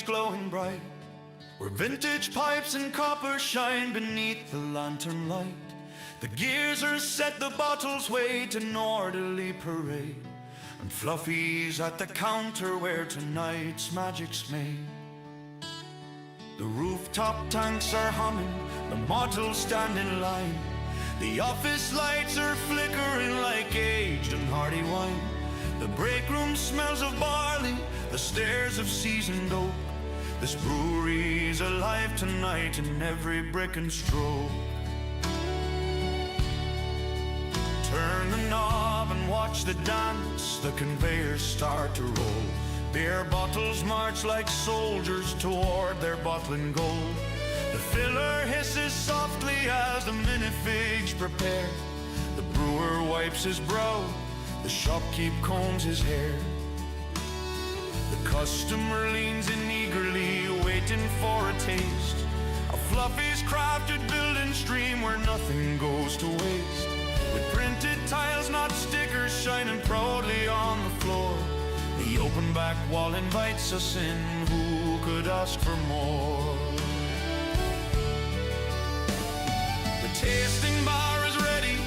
glowing bright, where vintage pipes and copper shine beneath the lantern light. The gears are set, the bottles wait in orderly parade, and Fluffy's at the counter where tonight's magic's made. The rooftop tanks are humming, the models stand in line. The office lights are flickering like aged and hearty wine. The break room smells of barley, the stairs of seasoned oak. This brewery's alive tonight in every brick and stroke. Turn the knob and watch the dance, the conveyors start to roll. Beer bottles march like soldiers toward their bottling goal. The filler hisses softly as the minifigs prepare. The brewer wipes his brow, the shopkeep combs his hair. The customer leans in eagerly, waiting for a taste of Fluffy's crafted building stream where nothing goes to waste. With printed tiles, not stickers, shining proudly on the floor. The open back wall invites us in, who could ask for more? The tasting bar is ready,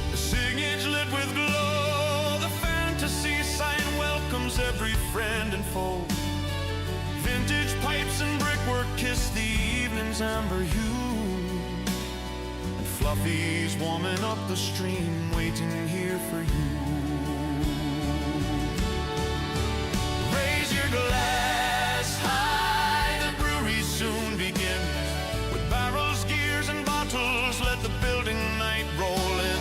the signage lit with glow. The fantasy sign welcomes every friend and foe. Vintage pipes and brickwork kiss the evening's amber hue, and Fluffy's warming up the stream, waiting here for you. Raise your glass high, the brewery soon begins. With barrels, gears, and bottles, let the building night roll in.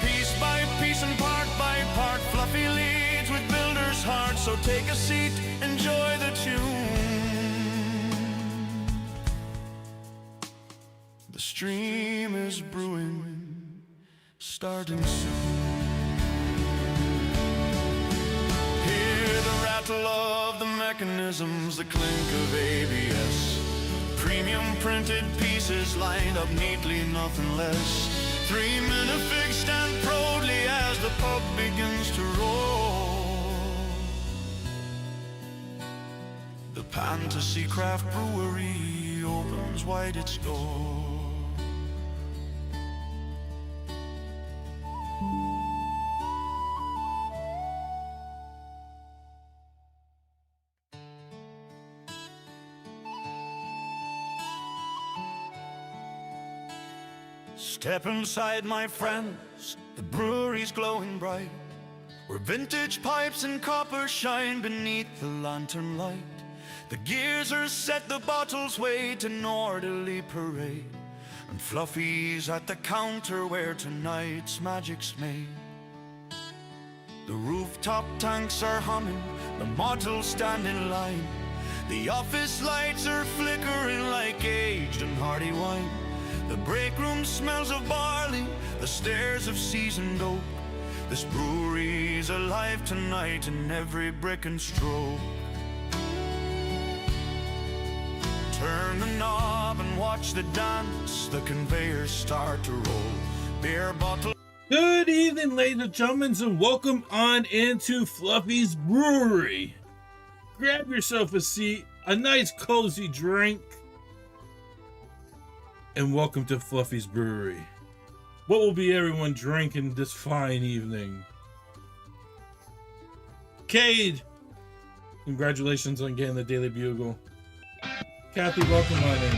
Piece by piece and part by part, Fluffy leads with builder's heart. So take a seat, enjoy the tune. The stream is brewing, starting soon. Hear the rattle of the mechanisms, the clink of ABS. Premium printed pieces lined up neatly, nothing less. 3 minifigs stand proudly as the pub begins to roll. The Pantasy Craft Brewery opens wide its door. Step inside, my friends, the brewery's glowing bright, where vintage pipes and copper shine beneath the lantern light. The gears are set, the bottles wait in orderly parade, and Fluffy's at the counter where tonight's magic's made. The rooftop tanks are humming, the models stand in line. The office lights are flickering like aged and hearty wine. The break room smells of barley, the stairs of seasoned oak. This brewery's alive tonight in every brick and stroke. Turn the knob and watch the dance, the conveyors start to roll. Beer bottle. Good evening, ladies and gentlemen, and welcome on into Fluffy's Brewery. Grab yourself a seat, a nice cozy drink, and welcome to Fluffy's Brewery. What will be everyone drinking this fine evening? Cade, congratulations on getting the Daily Bugle. Kathy, welcome on in.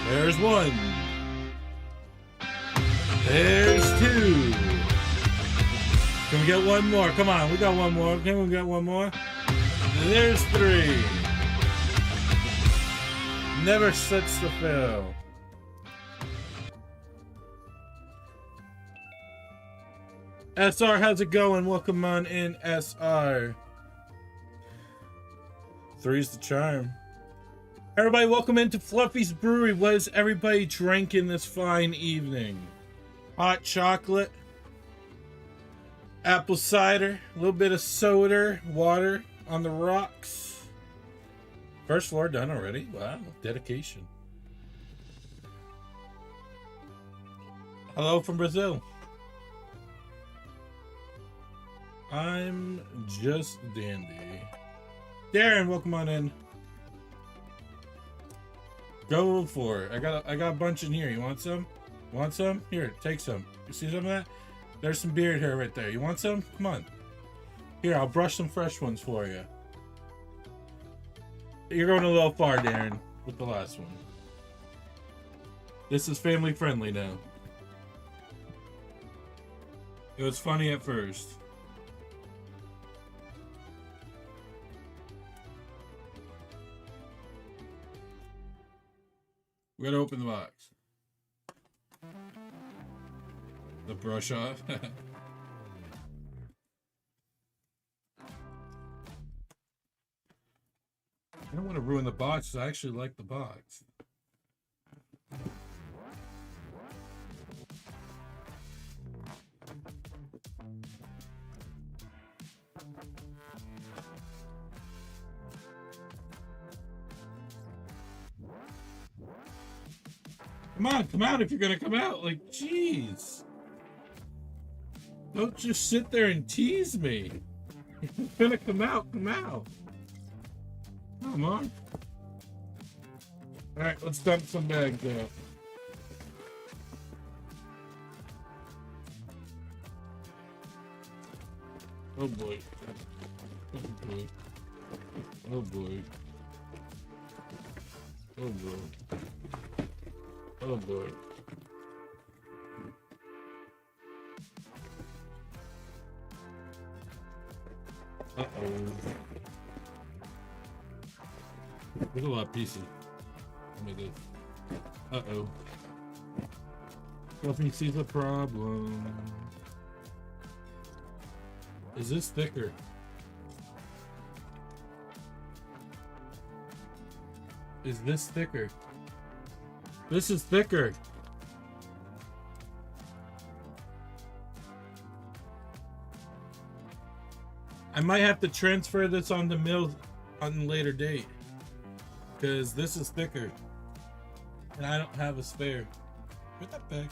There's one. There's two. Can we get one more? Come on, we got one more. Can we get one more? There's three. Never sets to fail. SR, how's it going? Welcome on in, SR. Three's the charm. Everybody, welcome into Fluffy's Brewery. What is everybody drinking this fine evening? Hot chocolate, apple cider, a little bit of soda, water on the rocks. First floor done already. Wow, dedication. Hello from Brazil. I'm just dandy. Darren, welcome on in. Go for it. I got a bunch in here. You want some? Want some? Here, take some. You see some of that? There's some beard hair right there. You want some? Come on. Here, I'll brush some fresh ones for you. You're going a little far, Darren, with the last one. This is family friendly now. It was funny at first. We're gonna open the box. The brush off. I don't want to ruin the box, because I actually like the box. Come out if you're gonna come out. Like, jeez. Don't just sit there and tease me. If you're gonna come out, come out. Come on. Alright, let's dump some bags out. Oh boy. Oh boy. Oh boy. Oh boy. Oh boy. Uh-oh. There's a lot of pieces. Let me do. Uh-oh. Fluffy sees a problem. Is this thicker? Is this thicker? This is thicker. I might have to transfer this on the mill on a later date, because this is thicker and I don't have a spare. Put that back.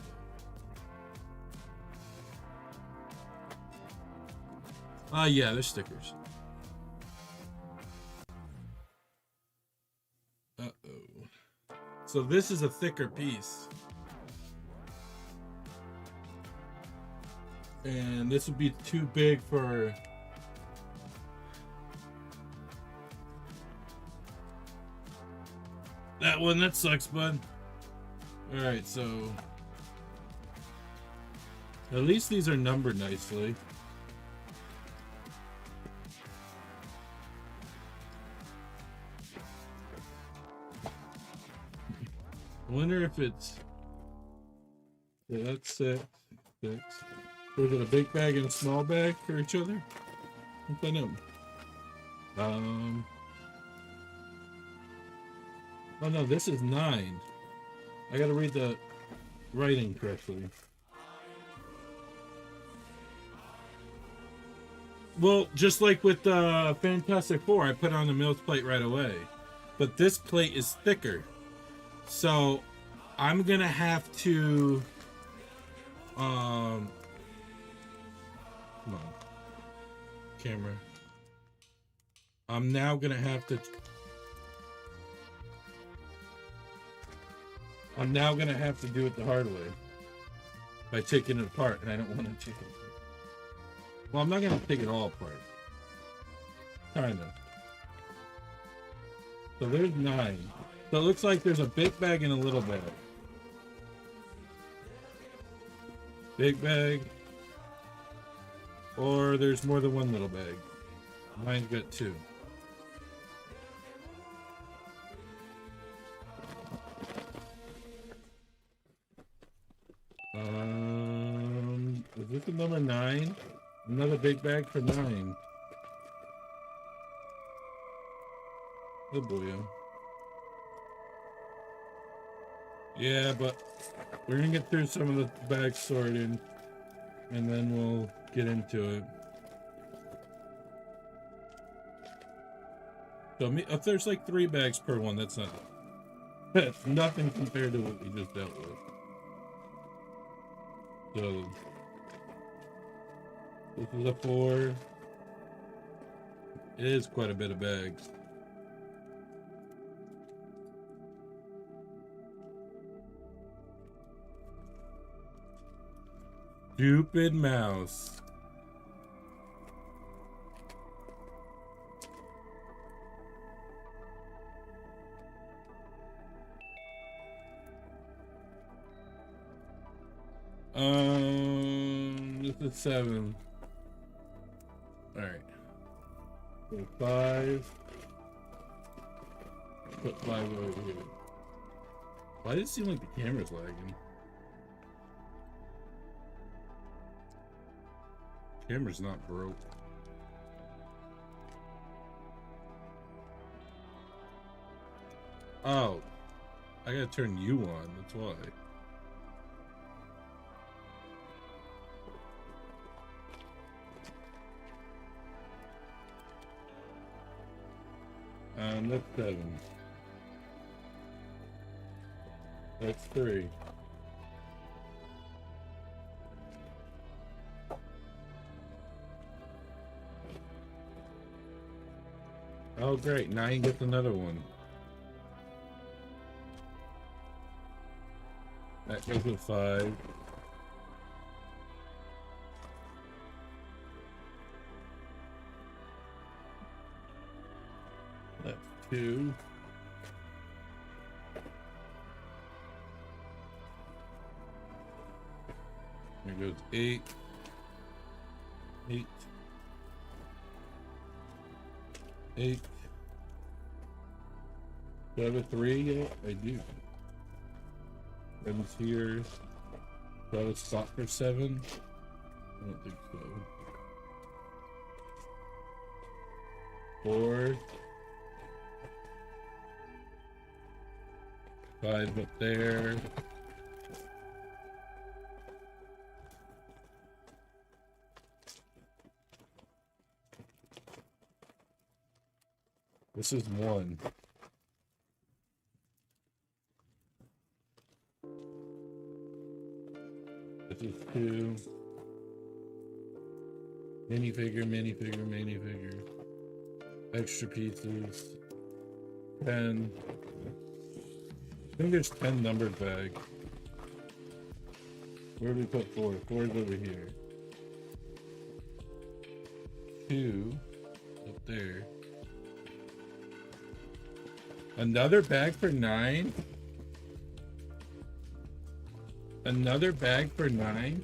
Yeah, they're stickers. Uh-oh. So this is a thicker piece. And this would be too big for... that one. That sucks, bud. Alright, so... at least these are numbered nicely. I wonder if it's... yeah, that's 6. Was it a big bag and a small bag for each other? Let's find out. Oh no, this is 9. I gotta read the writing correctly. Well, just like with Fantastic Four, I put on the Mills plate right away. But this plate is thicker. So I'm gonna have to come on, camera. I'm now gonna have to do it the hard way by taking it apart, and I don't want to take it. Well, I'm not gonna take it all apart. Kind of. So there's 9. So it looks like there's a big bag and a little bag. Big bag. Or there's more than one little bag. Mine's got 2. Is this the number 9? Another big bag for 9. Oh boy. Yeah, but we're gonna get through some of the bags sorted, and then we'll get into it. So if there's like 3 bags per one, that's nothing compared to what we just dealt with. So this is a 4. It is quite a bit of bags. Stupid mouse. This is 7. All right. So 5. Put 5 over here. Why does it seem like the camera's lagging? Camera's not broke. Oh, I gotta turn you on. That's why. That's 7. That's 3. Oh, great. 9 gets another one. That goes with 5. That's 2. There goes 8. 8. 8. Do I have a 3 yet? I do. 7's here. Do I have a spot for 7? I don't think so. 4. 5 up there. This is 1. This is 2. Minifigure, minifigure, minifigure. Extra pieces. 10. I think there's 10 numbered bags. Where do we put 4? 4 is over here. 2 up there. Another bag for 9? Another bag for 9?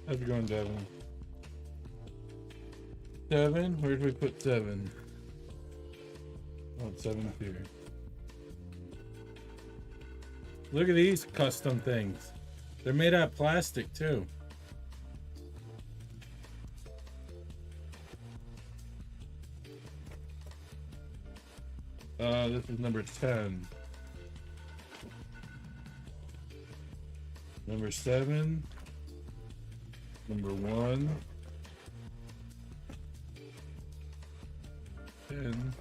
How's it going, Devin? 7? Where did we put 7? Oh, 7's here. Look at these custom things. They're made out of plastic, too. This is number 10. Number 7. Number 1. 10.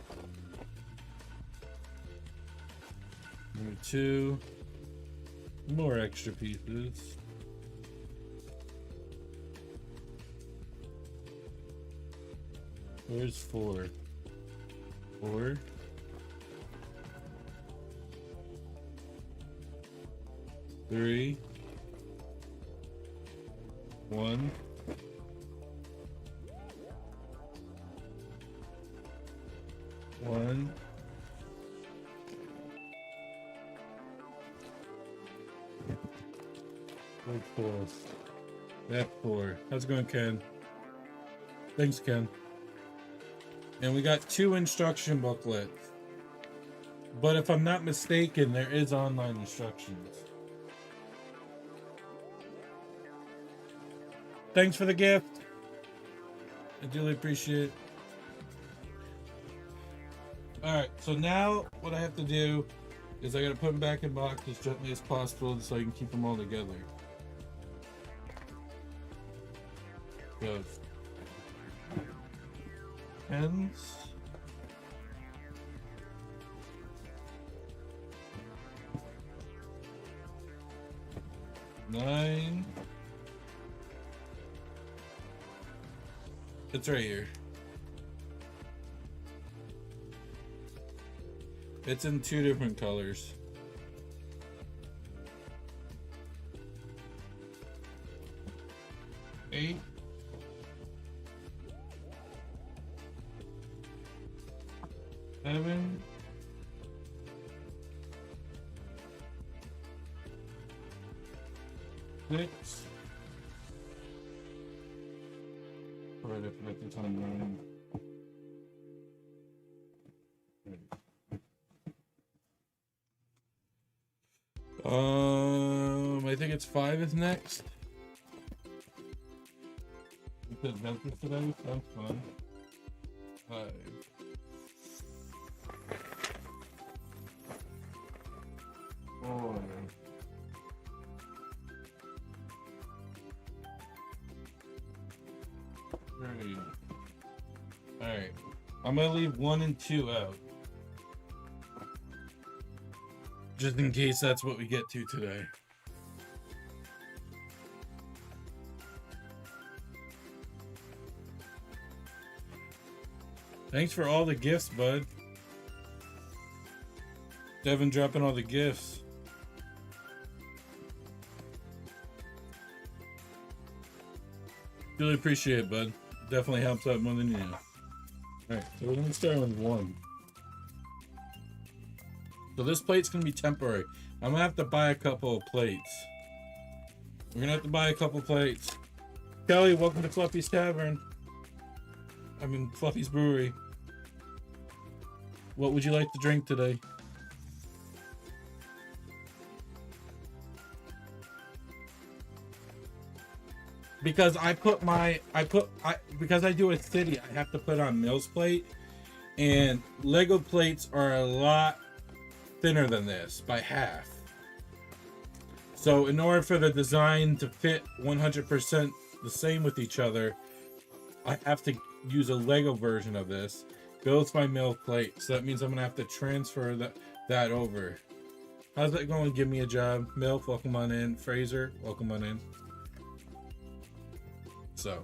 Number 2. More extra pieces. Where's 4? 4. 3. 1. 1. That's 4. That's 4. How's it going, Ken? Thanks, Ken. And we got 2 instruction booklets. But if I'm not mistaken, there is online instructions. Thanks for the gift. I duly appreciate it. Alright, so now what I have to do is I gotta put them back in box as gently as possible so I can keep them all together. So, pens. 9. It's right here. It's in 2 different colors. Eight. 7. 6. Right, I forgot the time. 9. I think it's 5 is next. You said Memphis today? Sounds fun. 5. 4. 3. Alright. I'm gonna leave 1 and 2 out. Just in case that's what we get to today. Thanks for all the gifts, bud. Devin dropping all the gifts. Really appreciate it, bud. Definitely helps out more than you know. Alright, so we're gonna start with 1. So this plate's gonna be temporary. I'm gonna have to buy a couple of plates. We're gonna have to buy a couple plates. Kelly, welcome to Fluffy's Tavern. I mean, Fluffy's Brewery. What would you like to drink today? Because because I do a city, I have to put on Mills plate, and Lego plates are a lot thinner than this by half. So in order for the design to fit 100% the same with each other, I have to use a Lego version of this. Builds my mill plate, so that means I'm gonna have to transfer that over. How's that going? Give me a job. Milk, welcome on in. Fraser, welcome on in. So,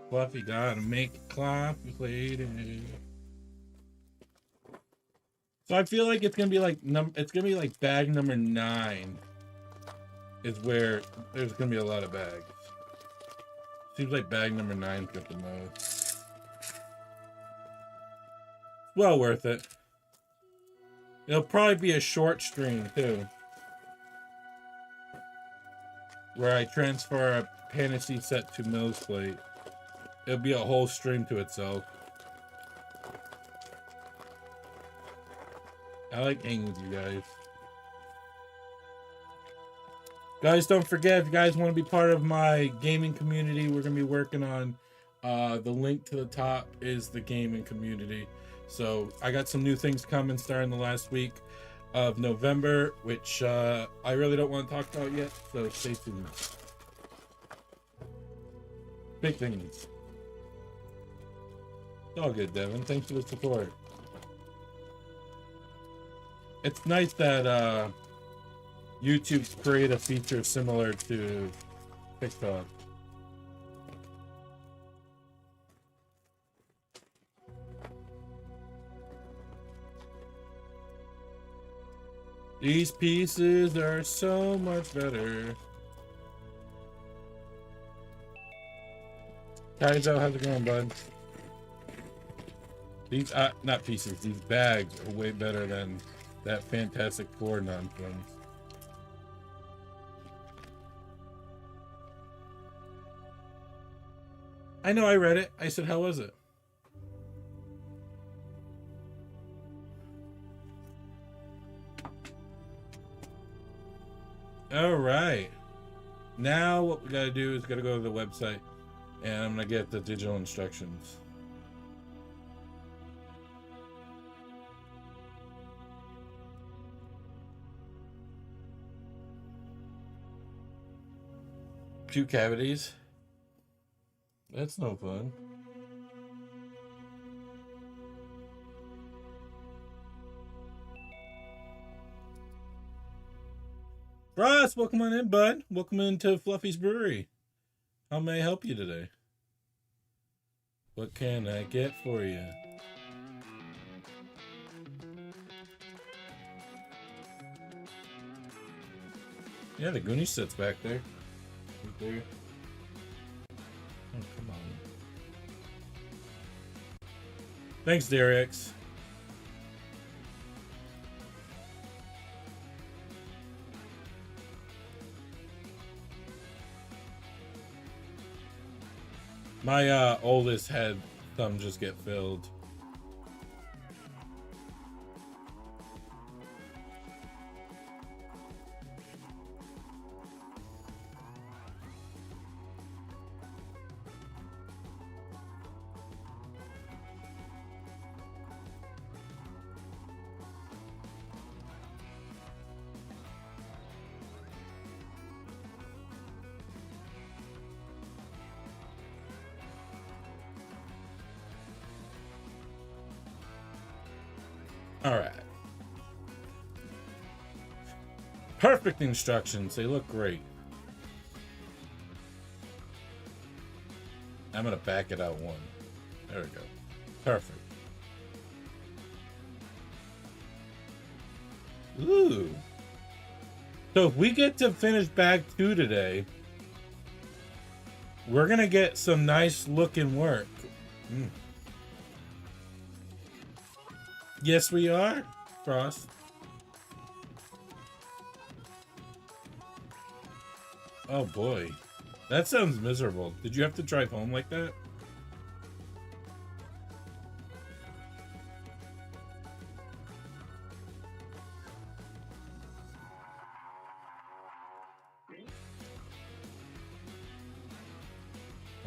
Fluffy gotta make it complicated. So I feel like it's gonna be like bag number 9 is where there's gonna be a lot of bags. Seems like bag number 9's got the most. Well worth it. It'll probably be a short stream too, where I transfer a Pantasy set to Mills plate. It'll be a whole stream to itself. I like hanging with you guys. Guys, don't forget, if you guys want to be part of my gaming community, we're going to be working on the link to the top is the gaming community. So I got some new things coming starting the last week of November, which I really don't want to talk about yet, so stay tuned. Big things. It's all good, Devin. Thanks for the support. It's nice that YouTube's create a feature similar to TikTok. These pieces are so much better. Kaizo, how's it going, bud? These, not pieces, these bags are way better than that Fantastic Four nonsense. I know, I read it. I said, how was it? All right. Now what we gotta do is gotta go to the website, and I'm gonna get the digital instructions. Few cavities. That's no fun. Ross, welcome on in, bud. Welcome into Fluffy's Brewery. How may I help you today? What can I get for you? Yeah, the Goonie set's back there. Right there. Oh, come on. Thanks, Derex. My oldest had some just get filled. All right. Perfect instructions. They look great. I'm going to back it out one. There we go. Perfect. Ooh. So if we get to finish bag 2 today, we're going to get some nice looking work. Yes, we are, Frost. Oh boy, that sounds miserable. Did you have to drive home like that?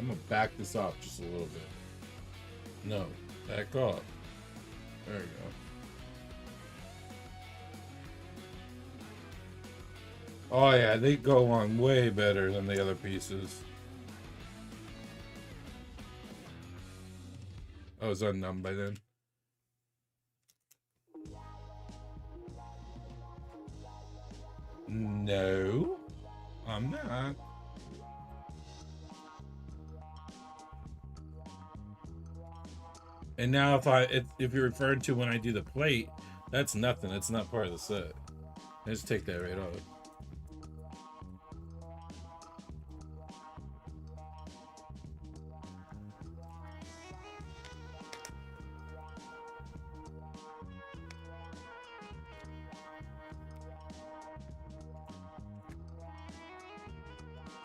I'm gonna back this off just a little bit. No, back off. There we go. Oh yeah, they go on way better than the other pieces. I was unnumb by then. No, I'm not. And now if you're referring to when I do the plate, that's nothing. It's not part of the set. I just take that right off.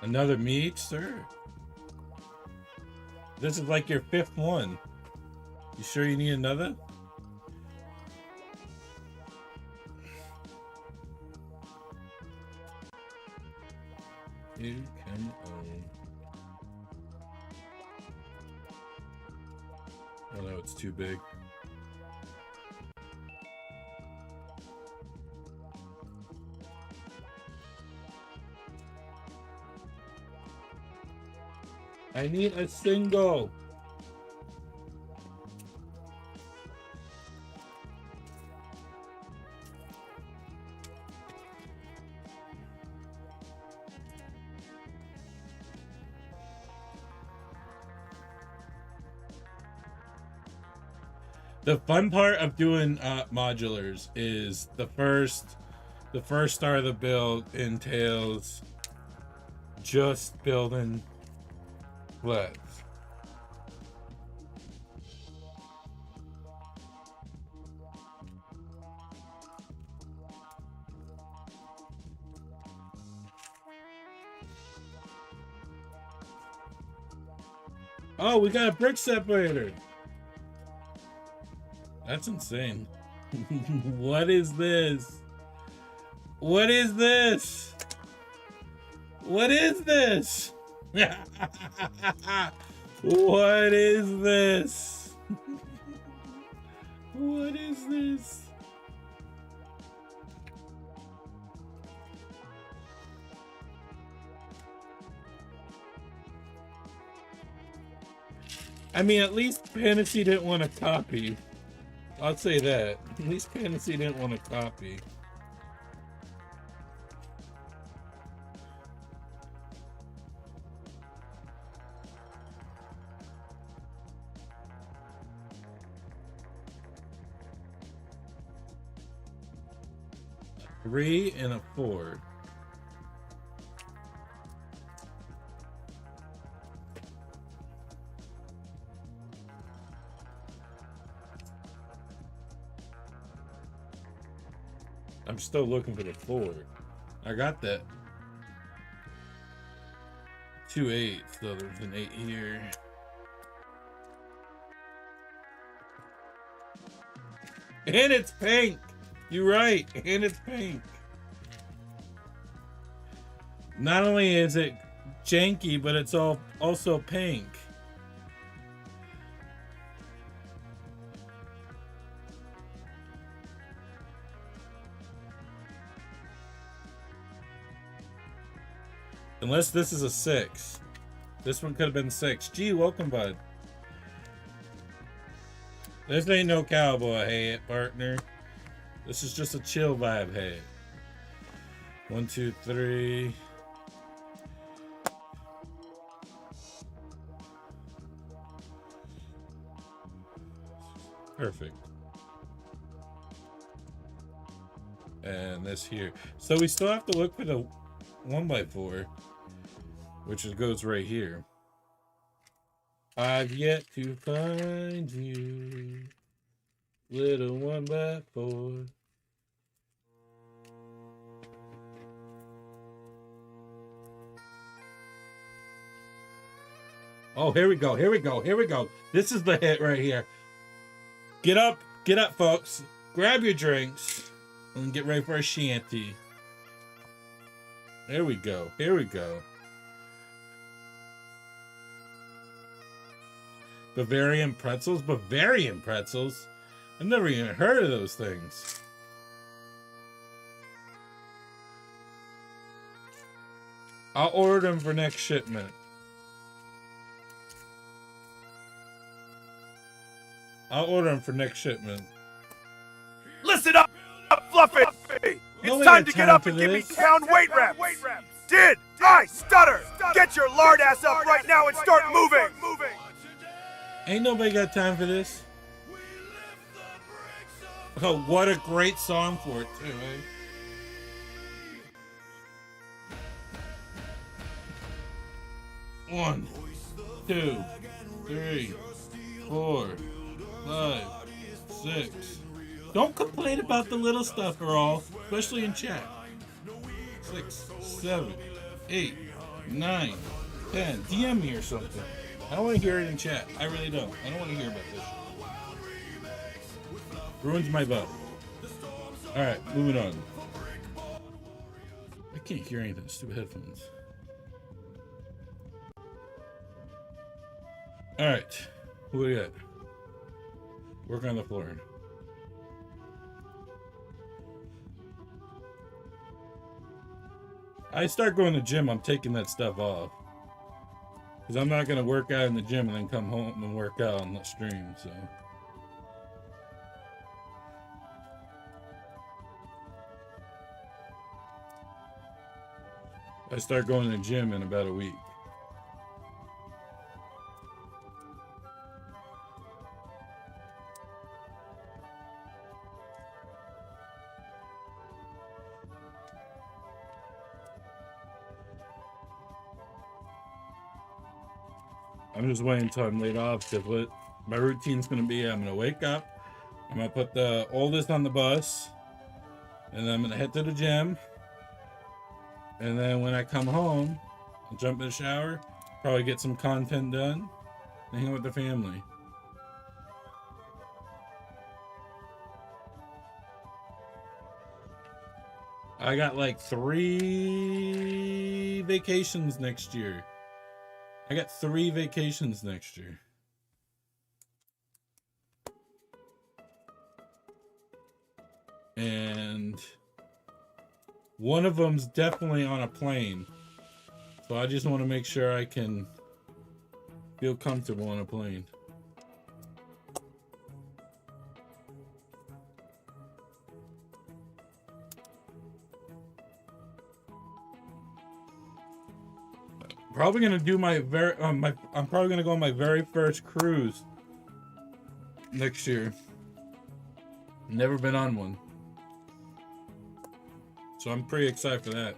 Another meat, sir? This is like your 5th one. You sure you need another? You can own. Oh no, it's too big. I need a single. The fun part of doing modulars is the first start of the build entails just building flats. Oh, we got a brick separator. That's insane. What is this? What is this? What is this? What is this? What is this? I mean, at least Pantasy didn't want to copy. I'll say that. At least Pantasy didn't want to copy. 3 and a 4. I'm still looking for the 4. I got that 2 8, so there's an 8 here. And it's pink. You're right, and it's pink. Not only is it janky, but it's also pink. Unless this is a 6. This one could have been 6. Gee, welcome, bud. This ain't no cowboy hat, partner. This is just a chill vibe hat. 1, 2, 3. Perfect. And this here. So we still have to look for the 1x4, which goes right here. I've yet to find you, little 1x4. Oh, here we go, here we go, here we go. This is the hit right here. Get up, folks. Grab your drinks and get ready for a shanty. There we go, here we go. Bavarian pretzels? Bavarian pretzels? I've never even heard of those things. I'll order them for next shipment. Listen up, Fluffy! It's time to get up and give me pound weight reps! Did I stutter? Get your lard ass up right now and start moving! Ain't nobody got time for this. Oh, what a great song for it, too, eh? One, 2, 3, 4, 5, 6. Don't complain about the little stuff, all, especially in chat. 6, 7, 8, 9, 10. DM me or something. I don't want to hear it in chat. I really don't. I don't want to hear about this. Ruins my vote. Alright, moving on. I can't hear anything. Stupid headphones. Alright. Who we got? Work on the floor. I start going to the gym, I'm taking that stuff off. Because I'm not going to work out in the gym and then come home and work out on the stream, so. I start going to the gym in about a week. I'm just waiting until I'm laid off because what my routine's going to be, I'm going to wake up, I'm going to put the oldest on the bus, and then I'm going to head to the gym, and then when I come home, I'll jump in the shower, probably get some content done, and hang out with the family. I got like 3 vacations next year. I got 3 vacations next year. And one of them's definitely on a plane. So I just want to make sure I can feel comfortable on a plane. Probably gonna do my I'm probably gonna go on my very first cruise next year. Never been on one. So I'm pretty excited for that.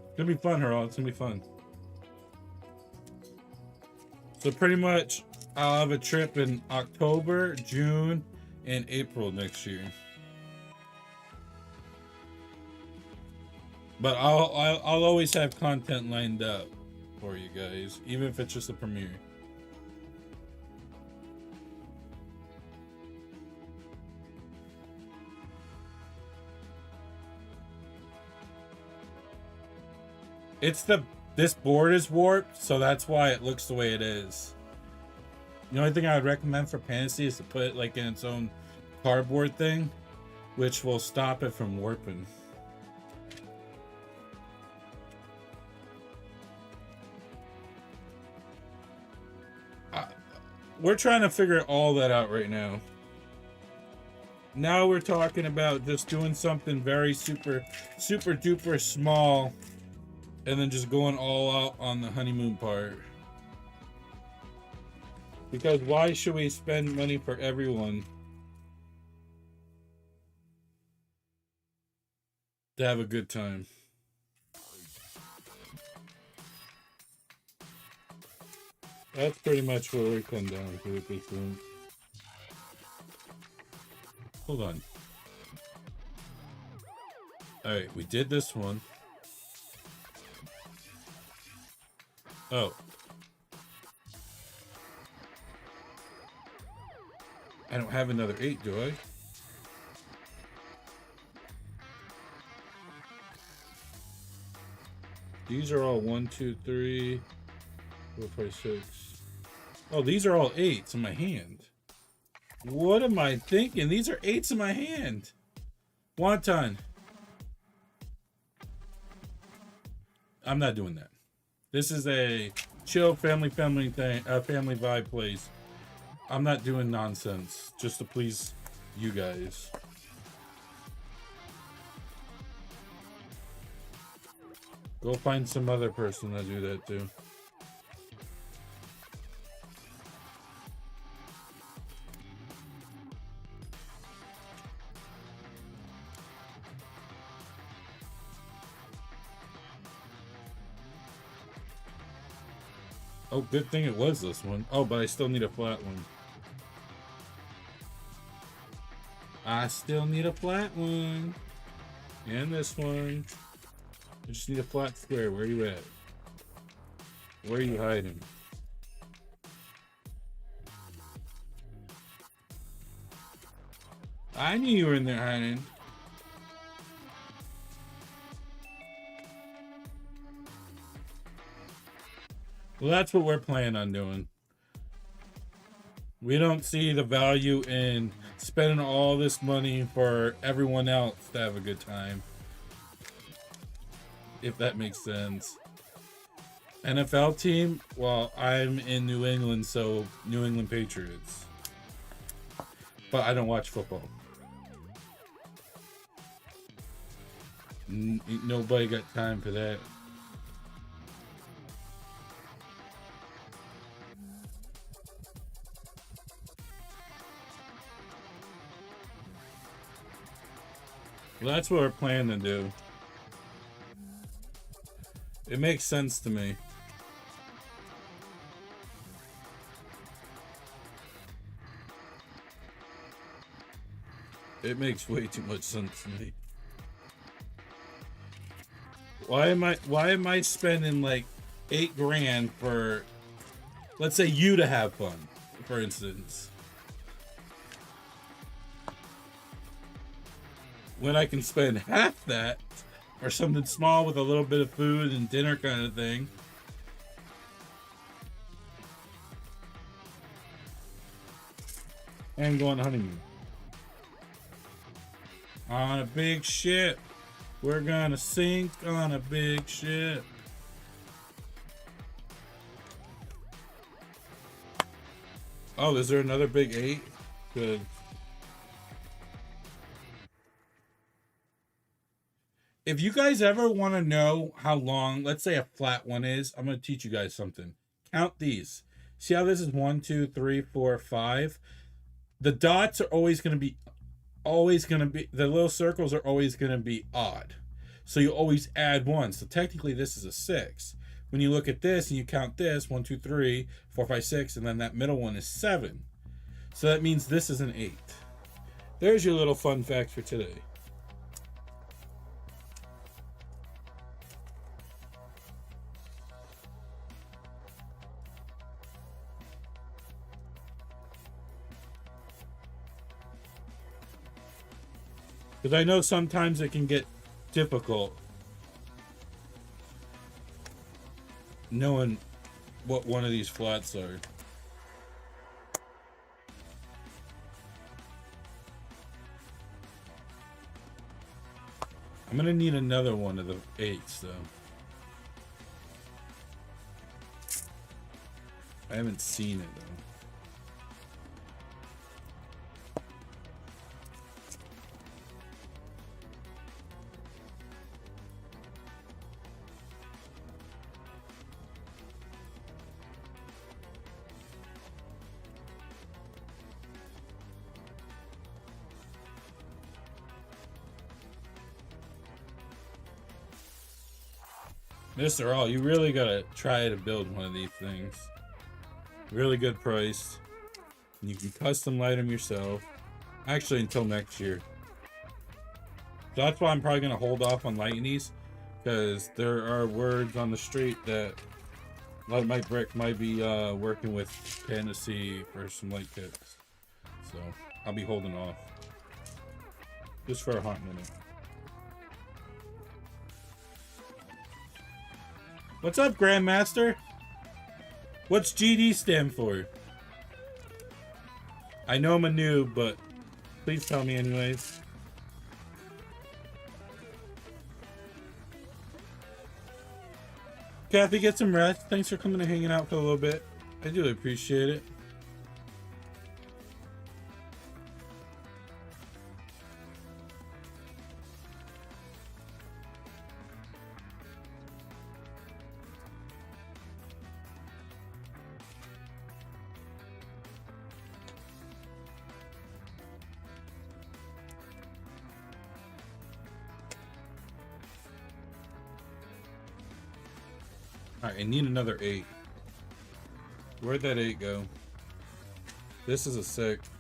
It's gonna be fun, Harold. It's gonna be fun. So pretty much, I'll have a trip in October, June, and April next year. But I'll always have content lined up for you guys, even if it's just a premiere. This board is warped, so that's why it looks the way it is. The only thing I would recommend for Pantasy is to put it like in its own cardboard thing, which will stop it from warping. We're trying to figure all that out right now. Now we're talking about just doing something very super duper small, and then just going all out on the honeymoon part. Because why should we spend money for everyone to have a good time? That's pretty much what we come down to at this point. Hold on. Alright, we did this one. Oh. I don't have another 8, do I? These are all 1, 2, 3, 4, 5, 6. Oh, these are all 8s in my hand. What am I thinking? These are 8s in my hand. Wonton. I'm not doing that. This is a chill family thing, family vibe place. I'm not doing nonsense just to please you guys. Go find some other person to do that too. Oh, good thing it was this one. Oh, but I still need a flat one. I still need a flat one. And this one. I just need a flat square. Where are you at? Where are you hiding? I knew you were in there hiding. Well, that's what we're planning on doing. We don't see the value in spending all this money for everyone else to have a good time. If that makes sense. NFL team, well, I'm in New England, so New England Patriots. But I don't watch football. Nobody got time for that. Well, that's what we're planning to do. It makes sense to me. It makes way too much sense to me. Why am I spending like $8,000 for, let's say, you to have fun, for instance, when I can spend half that or something small with a little bit of food and dinner kind of thing. And go on a honeymoon. On a big ship. We're gonna sink on a big ship. Oh, is there another big 8? Good. If you guys ever want to know how long, let's say a flat one is, I'm going to teach you guys something. Count these. See how this is 1, 2, 3, 4, 5? The dots are always going to be, the little circles are always going to be odd. So you always add 1. So technically this is a 6. When you look at this and you count this, 1, 2, 3, 4, 5, 6, and then that middle one is 7. So that means this is an 8. There's your little fun fact for today. Because I know sometimes it can get difficult knowing what one of these flats are. I'm gonna need another one of the 8s though. I haven't seen it though. Mr. All, you really gotta try to build one of these things. Really good price. You can custom light them yourself. Actually, until next year. So that's why I'm probably gonna hold off on lighting these, because there are words on the street that Light My Brick might be working with Pantasy for some light kits. So I'll be holding off. Just for a hot minute. What's up, Grandmaster? What's GD stand for? I know I'm a noob, but please tell me anyways. Kathy, get some rest. Thanks for coming and hanging out for a little bit. I do appreciate it. Alright, I need another 8. Where'd that 8 go? This is a 6.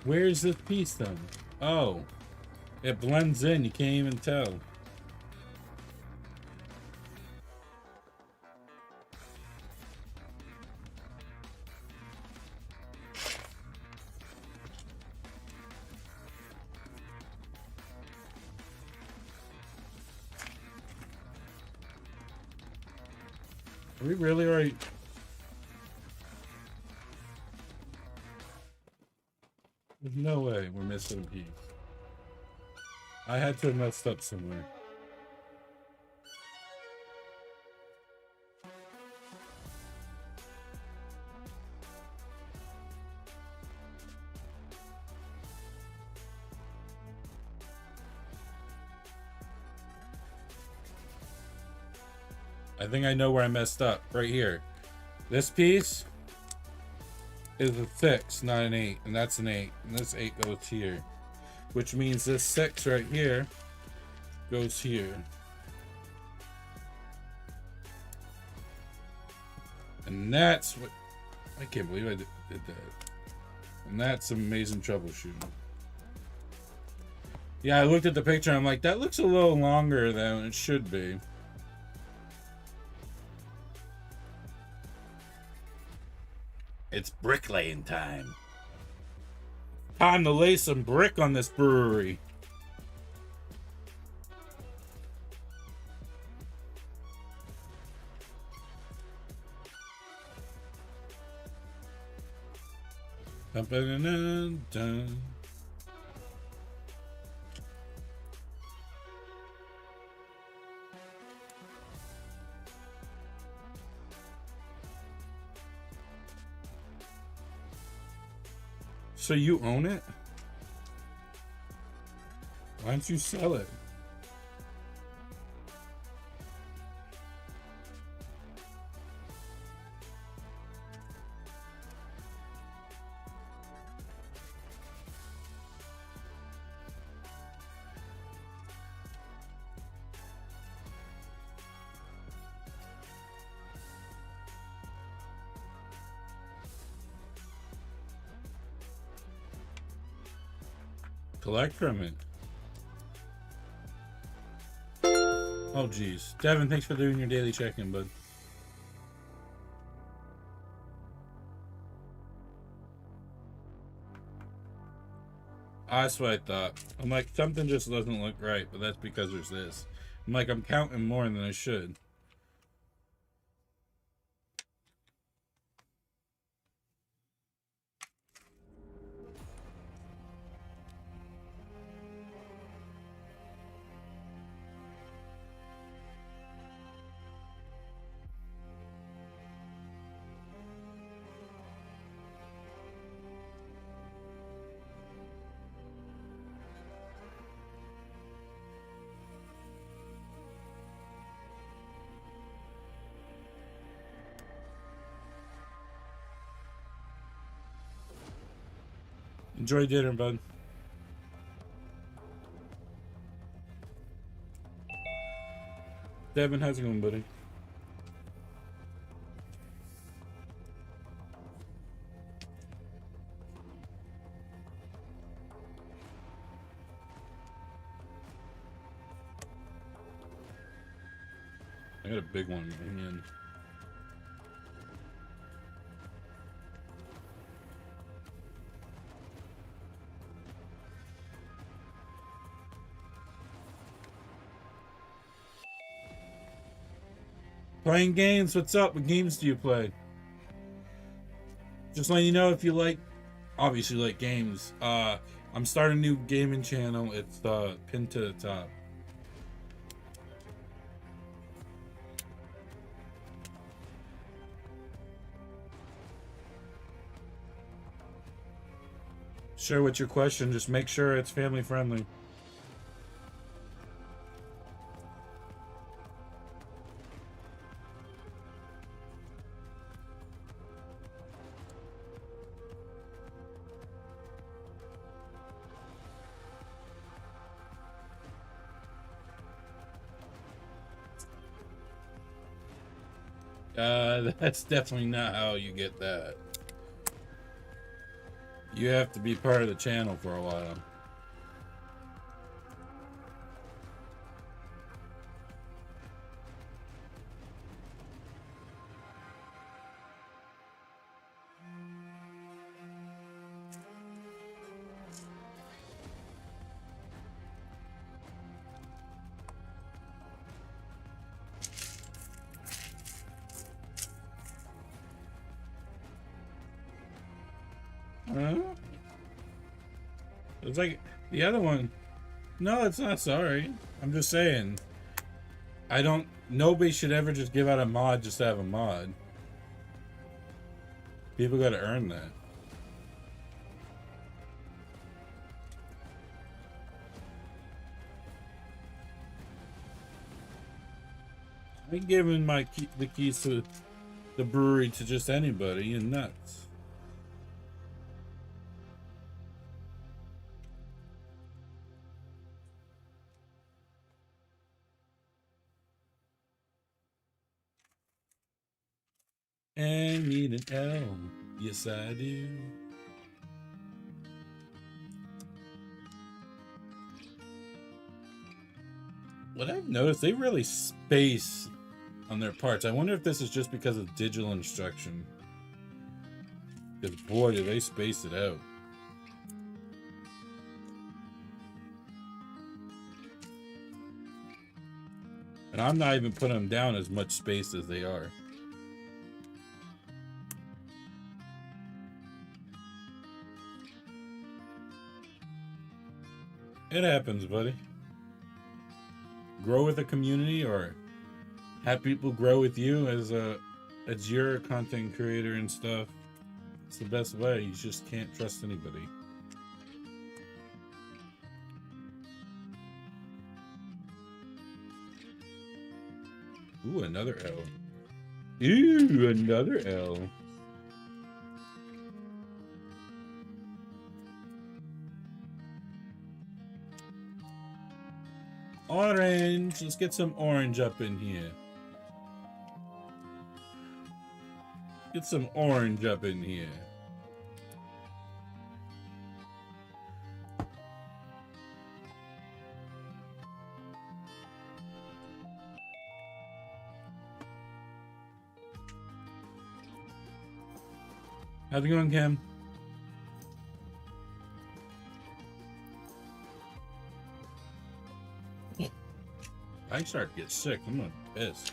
Where's this piece then? Oh, it blends in. You can't even tell. Are we really already? There's no way we're missing a piece. I had to have messed up somewhere. I think I know where I messed up. Right here. This piece is a 6, not an 8, and that's an 8, and this 8 goes here, which means this 6 right here goes here, and that's what I can't believe I did that, and that's some amazing troubleshooting. Yeah, I looked at the picture and I'm like, that looks a little longer than it should be. It's bricklaying time. Time to lay some brick on this brewery. Dun, dun, dun, dun. So you own it? Why don't you sell it? Collect from it. Oh, geez. Devin, thanks for doing your daily check-in, bud. That's what I thought. I'm like, something just doesn't look right, but that's because there's this. I'm like, I'm counting more than I should. Enjoy dinner, bud. Devin, how's it going, buddy? I got a big one in. Playing games, what's up? What games do you play? Just letting you know if you like, obviously like games. I'm starting a new gaming channel. It's pinned to the top. Sure, what's your question? Just make sure it's family friendly. That's definitely not how you get that. You have to be part of the channel for a while. It's like the other one. No, it's not sorry. I'm just saying. Nobody should ever just give out a mod just to have a mod. People gotta earn that. I ain't giving the keys to the brewery to just anybody. You're nuts. And need an L. Yes, I do. What I've noticed, they really space on their parts. I wonder if this is just because of digital instruction. Because boy, do they space it out. And I'm not even putting them down as much space as they are. It happens, buddy. Grow with a community or have people grow with you as your content creator and stuff. It's the best way. You just can't trust anybody. Ooh, another L. Ooh, another L. Orange. Let's get some orange up in here. Get some orange up in here. How's it going, Kim? I start to get sick. I'm gonna piss.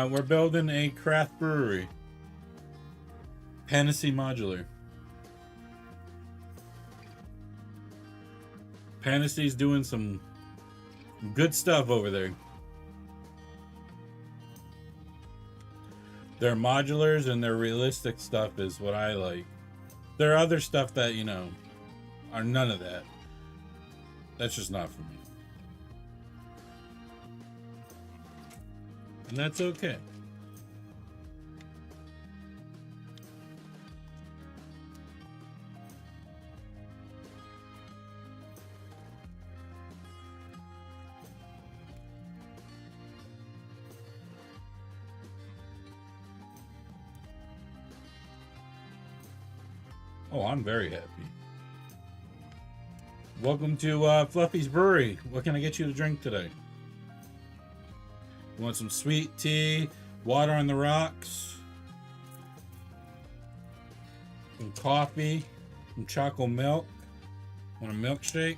We're building a craft brewery. Pantasy modular. Pantasy's doing some good stuff over there. Their modulars and their realistic stuff is what I like. There are other stuff that, you know, are none of that. That's just not for me. And that's okay. Oh, I'm very happy. Welcome to Fluffy's Brewery. What can I get you to drink today? You want some sweet tea, water on the rocks, some coffee, some chocolate milk? Want a milkshake?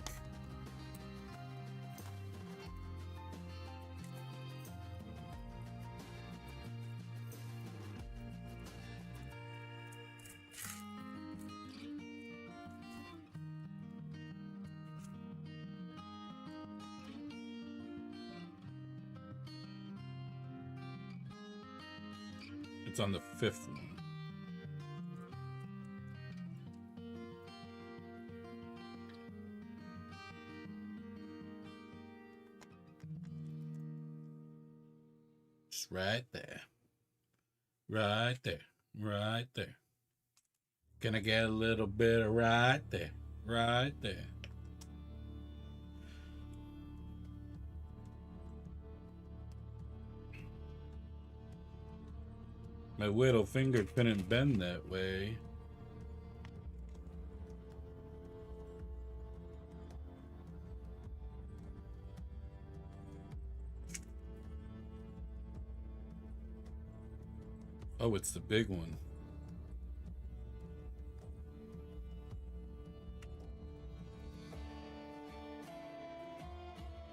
It's on the 5th one. Just right there. Right there. Right there. Can I get a little bit of right there? Right there. My little finger couldn't bend that way. Oh, it's the big one.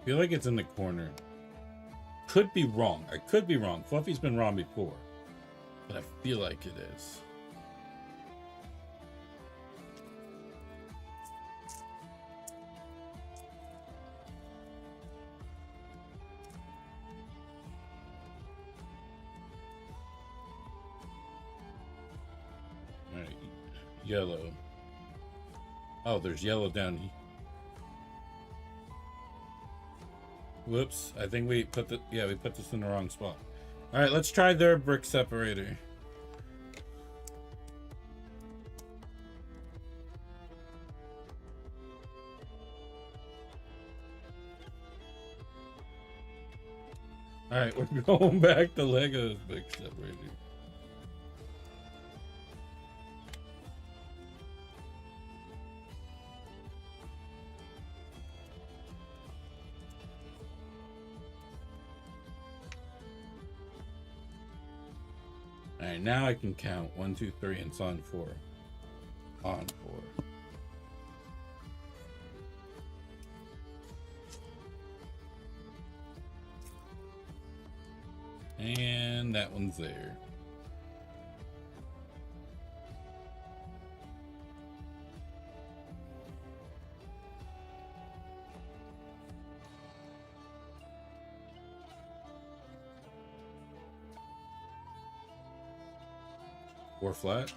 I feel like it's in the corner. Could be wrong. I could be wrong. Fluffy's been wrong before. But I feel like it is. All right, yellow. Oh, there's yellow down here. Whoops, I think we put we put this in the wrong spot. All right, let's try their brick separator. All right, we're going back to Lego's brick separator. Alright, now I can count 1, 2, 3, and it's on 4. on for. And that one's there. Four flat.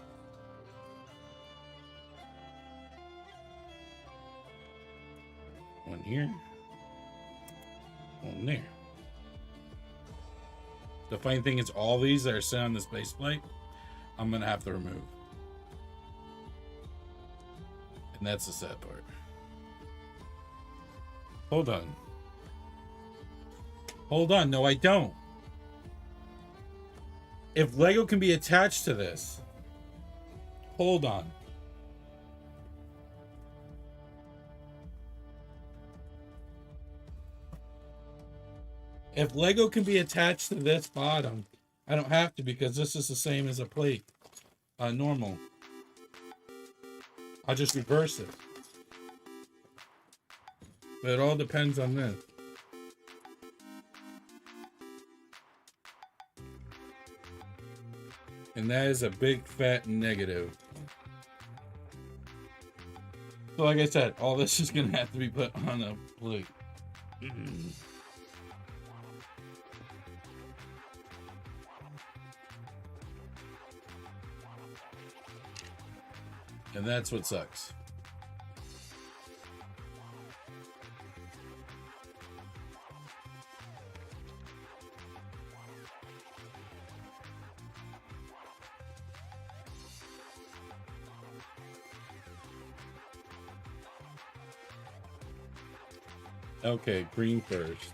One here. One there. The funny thing is, all these that are sitting on this base plate, I'm gonna have to remove. And that's the sad part. Hold on. Hold on. No, I don't. If Lego can be attached to this, hold on. If Lego can be attached to this bottom, I don't have to, because this is the same as a plate. Normal. I'll just reverse it. But it all depends on this. And that is a big fat negative. So like I said, all this is gonna have to be put on a plate. And that's what sucks. Okay, green first.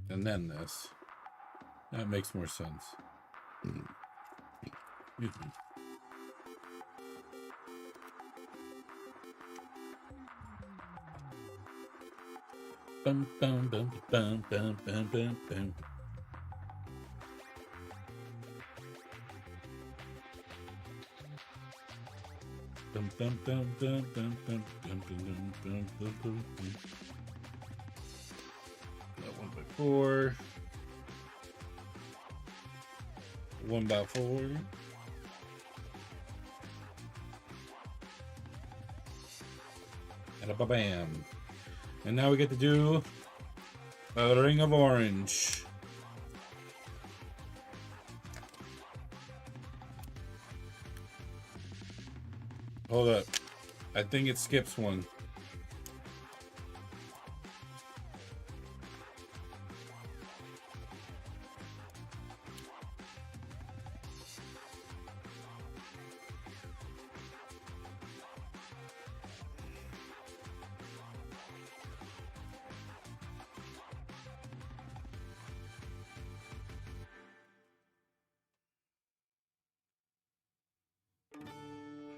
And then this. That makes more sense. Excuse me. Bum, bum, bum, bum, bum, bum, bum, bum. Dum, dum, dum, dum, dum, dum, dum, dum, dum, dum, dum, dum. Got 1x4. 1x4. And a ba-bam. And now we get to do a ring of orange. Hold up. I think it skips one.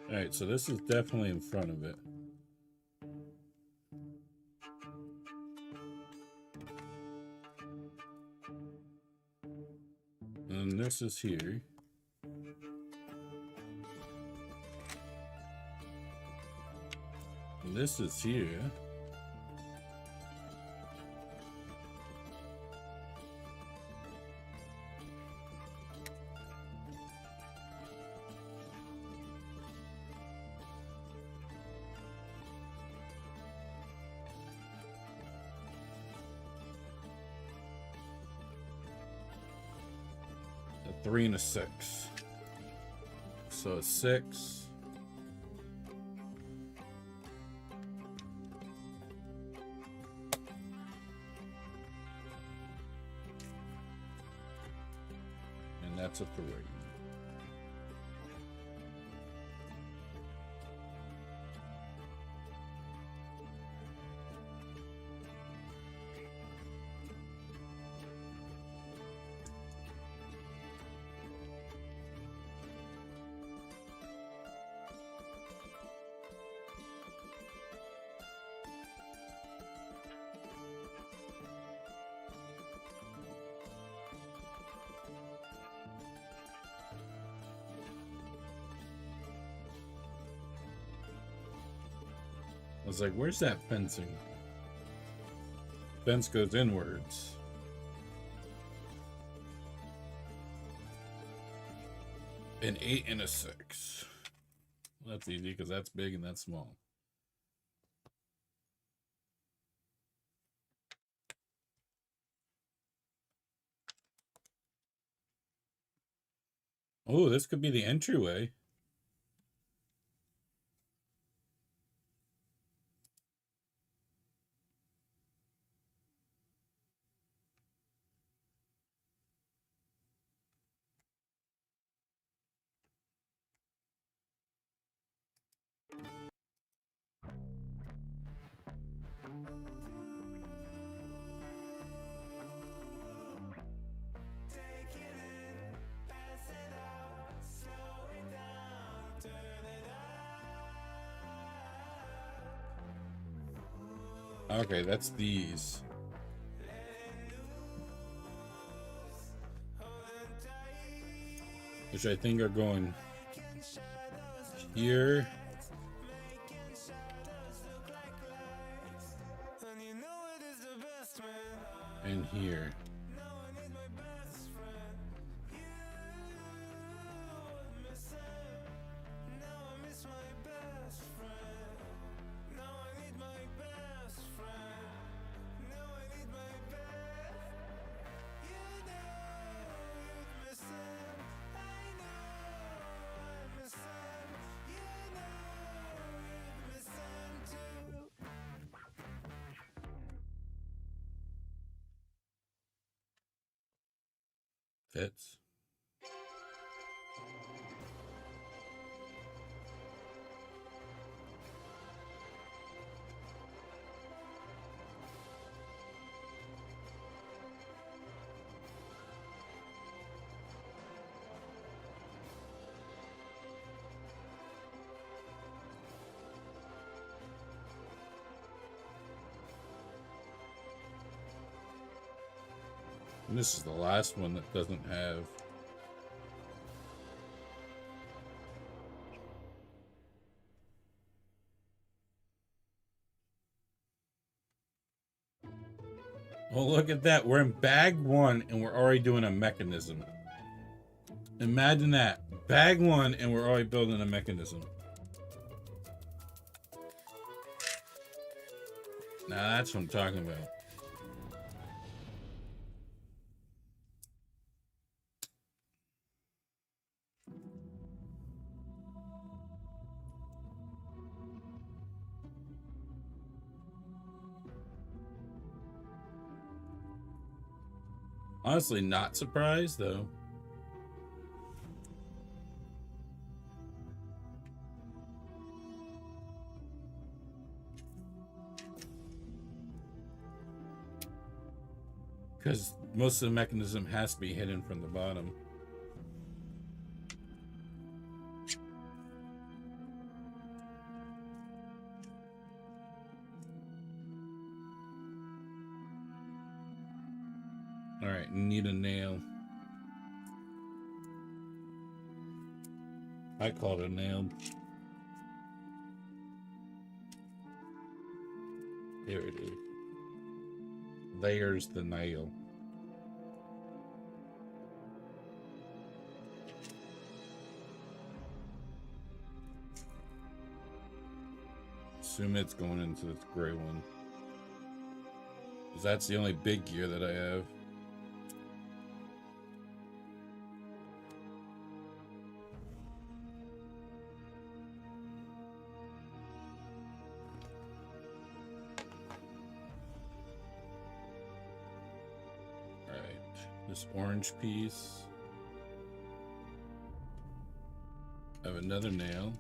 Alright, so this is definitely in front of it. And this is here. And this is here. A 3 and a 6. So a 6. And that's a 3. was like, where's that fencing? Fence goes inwards. An 8 and a 6. Well, that's easy because that's big and that's small. Oh, this could be the entryway. Okay, that's these. Which I think are going here. And here. Fits. And this is the last one that doesn't have. Oh, look at that. We're in bag 1 and we're already doing a mechanism. Imagine that. Bag 1 and we're already building a mechanism. Now that's what I'm talking about. Honestly, not surprised though. Because most of the mechanism has to be hidden from the bottom. Alright, need a nail. I call it a nail. Here it is. There's the nail. Assume it's going into this gray one. 'Cause that's the only big gear that I have. This orange piece. I have another nail.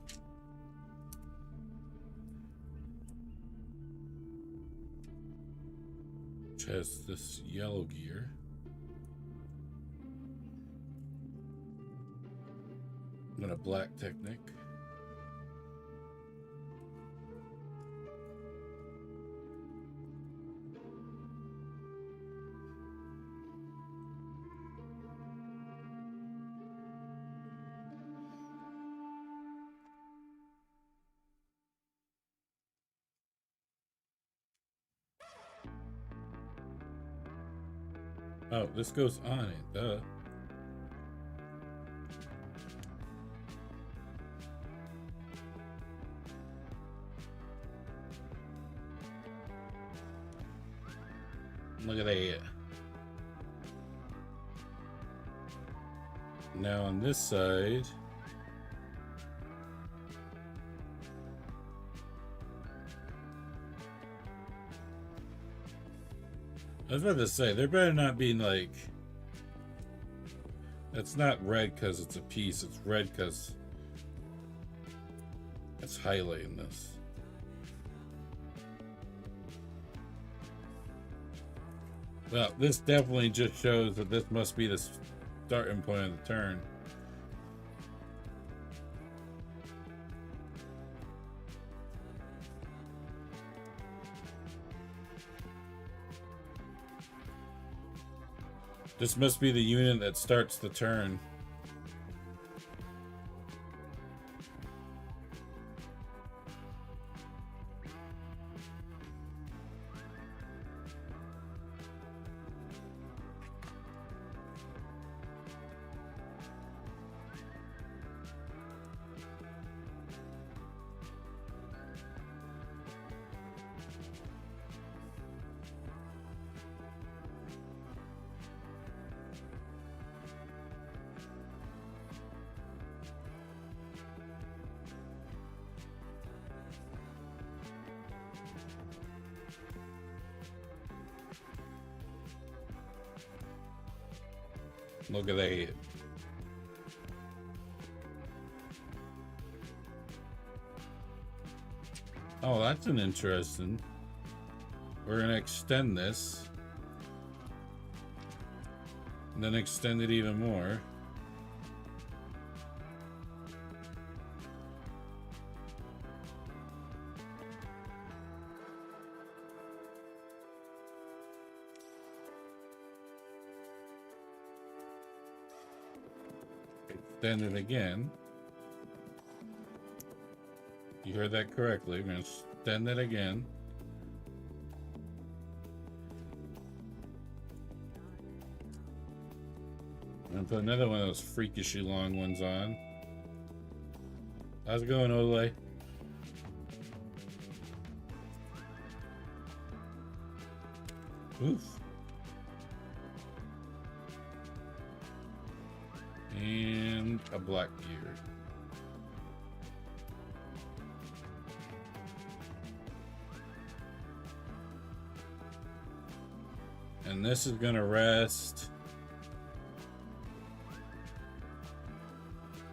Which has this yellow gear. And a black Technic. Oh, this goes on it, duh. Look at that. Now on this side, I was about to say, there better not be like, it's not red because it's a piece, it's red because it's highlighting this. Well, this definitely just shows that this must be the starting point of the turn. This must be the unit that starts the turn. Look at that. Oh, that's an interesting. We're gonna extend this. And then extend it even more. Extend it again. You heard that correctly. We're going to extend it again. I'm going to put another one of those freakishly long ones on. How's it going, Ole? Oof. And a black beard. And this is gonna rest.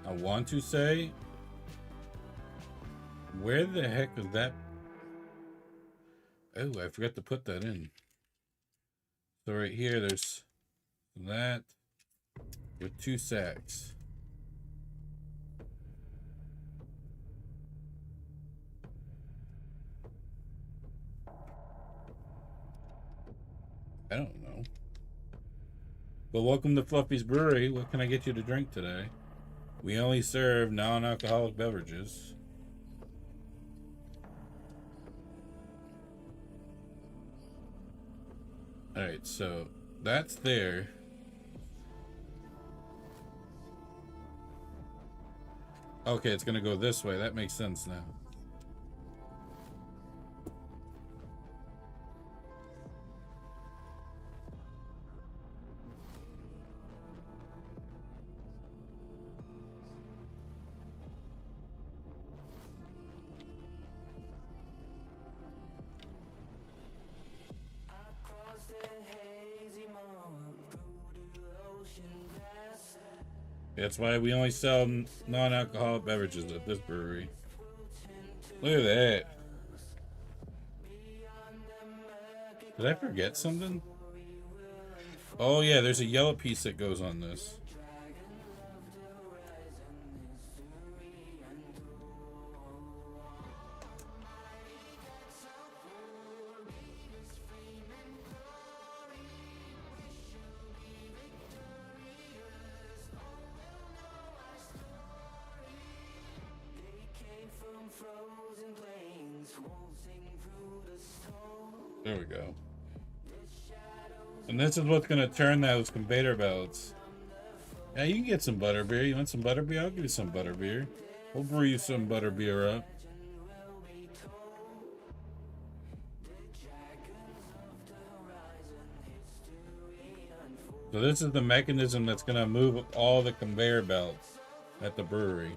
I want to say, where the heck is that? Oh, I forgot to put that in. So right here, there's that with 2 sacks. I don't know. But welcome to Fluffy's Brewery. What can I get you to drink today? We only serve non-alcoholic beverages. Alright, so that's there. Okay, it's gonna go this way. That makes sense now. That's why we only sell non-alcoholic beverages at this brewery. Look at that. Did I forget something? Oh yeah, there's a yellow piece that goes on this. There we go. And this is what's gonna turn those conveyor belts. Yeah, you can get some butterbeer. You want some butterbeer? I'll give you some butterbeer. We'll brew you some butterbeer up. So this is the mechanism that's gonna move all the conveyor belts at the brewery.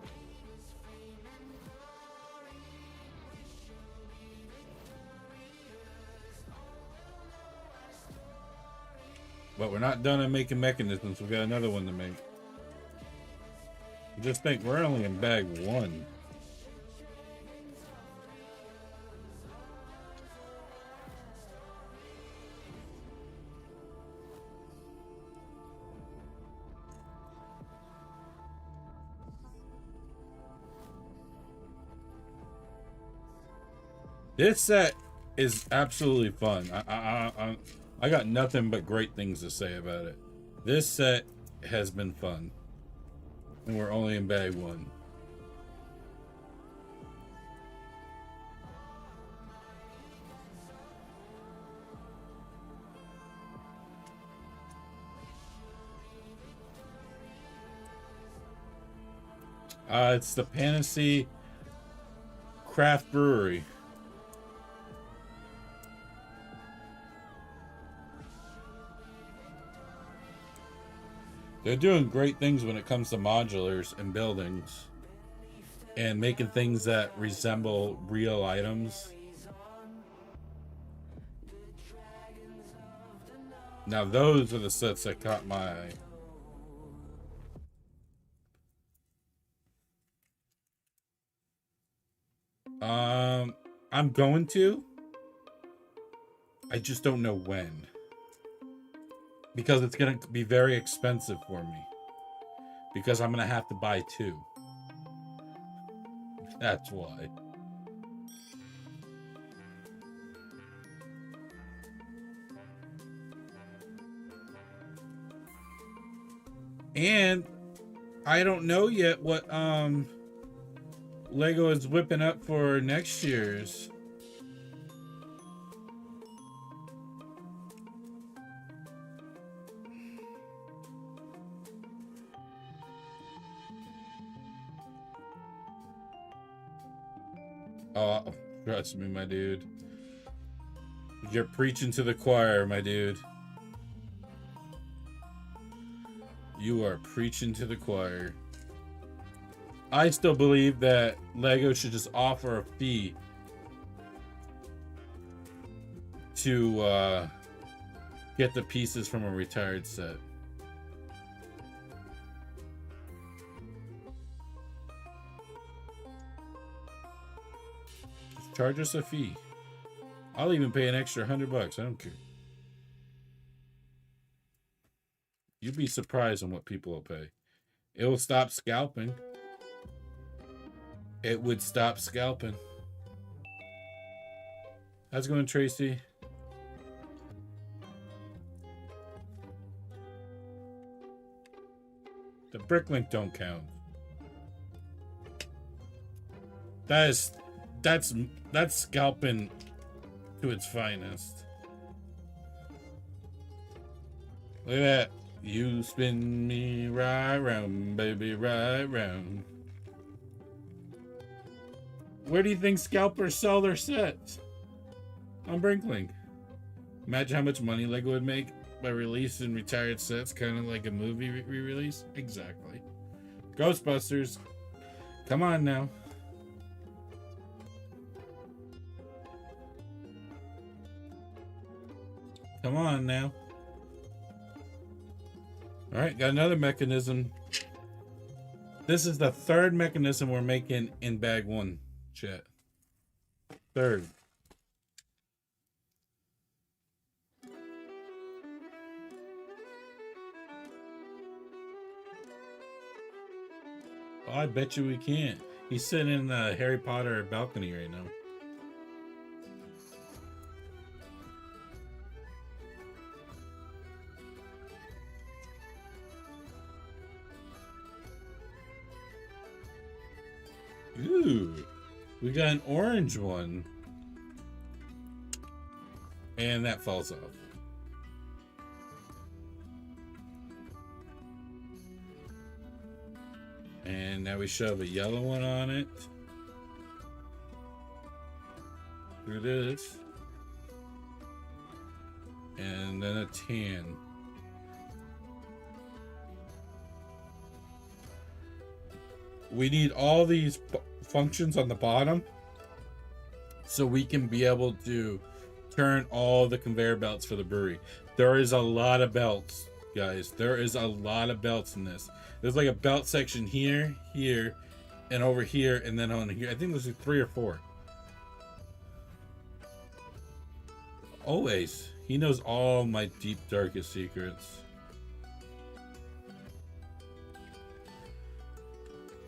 But we're not done on making mechanisms. We've got another one to make. Just think, we're only in bag 1. This set is absolutely fun. I got nothing but great things to say about it. This set has been fun. And we're only in bag 1. It's the Pantasy Craft Brewery. They're doing great things when it comes to modulars and buildings and making things that resemble real items. Now those are the sets that caught my eye. I'm going to. I just don't know when. Because it's going to be very expensive for me. Because I'm going to have to buy 2. That's why. And I don't know yet what Lego is whipping up for next year's. Oh, trust me, my dude. You're preaching to the choir, my dude. You are preaching to the choir. I still believe that Lego should just offer a fee to get the pieces from a retired set. Charge us a fee. I'll even pay an extra $100. I don't care. You'd be surprised on what people will pay. It will stop scalping. It would stop scalping. How's it going, Tracy? The bricklink don't count. That's scalping to its finest. Look at that. You spin me right round, baby, right round. Where do you think scalpers sell their sets? On Bricklink. Imagine how much money Lego would make by releasing retired sets, kind of like a movie re-release. Exactly. Ghostbusters. Come on now. Come on now. All right, got another mechanism. This is the third mechanism we're making in bag 1, chat. Third. Oh, I bet you we can't. He's sitting in the Harry Potter balcony right now. Ooh, we got an orange one. And that falls off. And now we shove a yellow one on it. Through this. And then a tan. We need all these functions on the bottom so we can be able to turn all the conveyor belts for the brewery. There is a lot of belts, guys. There is a lot of belts in this. There's like a belt section here, here, and over here, and then on here. I think there's like 3 or 4. Always. He knows all my deep, darkest secrets.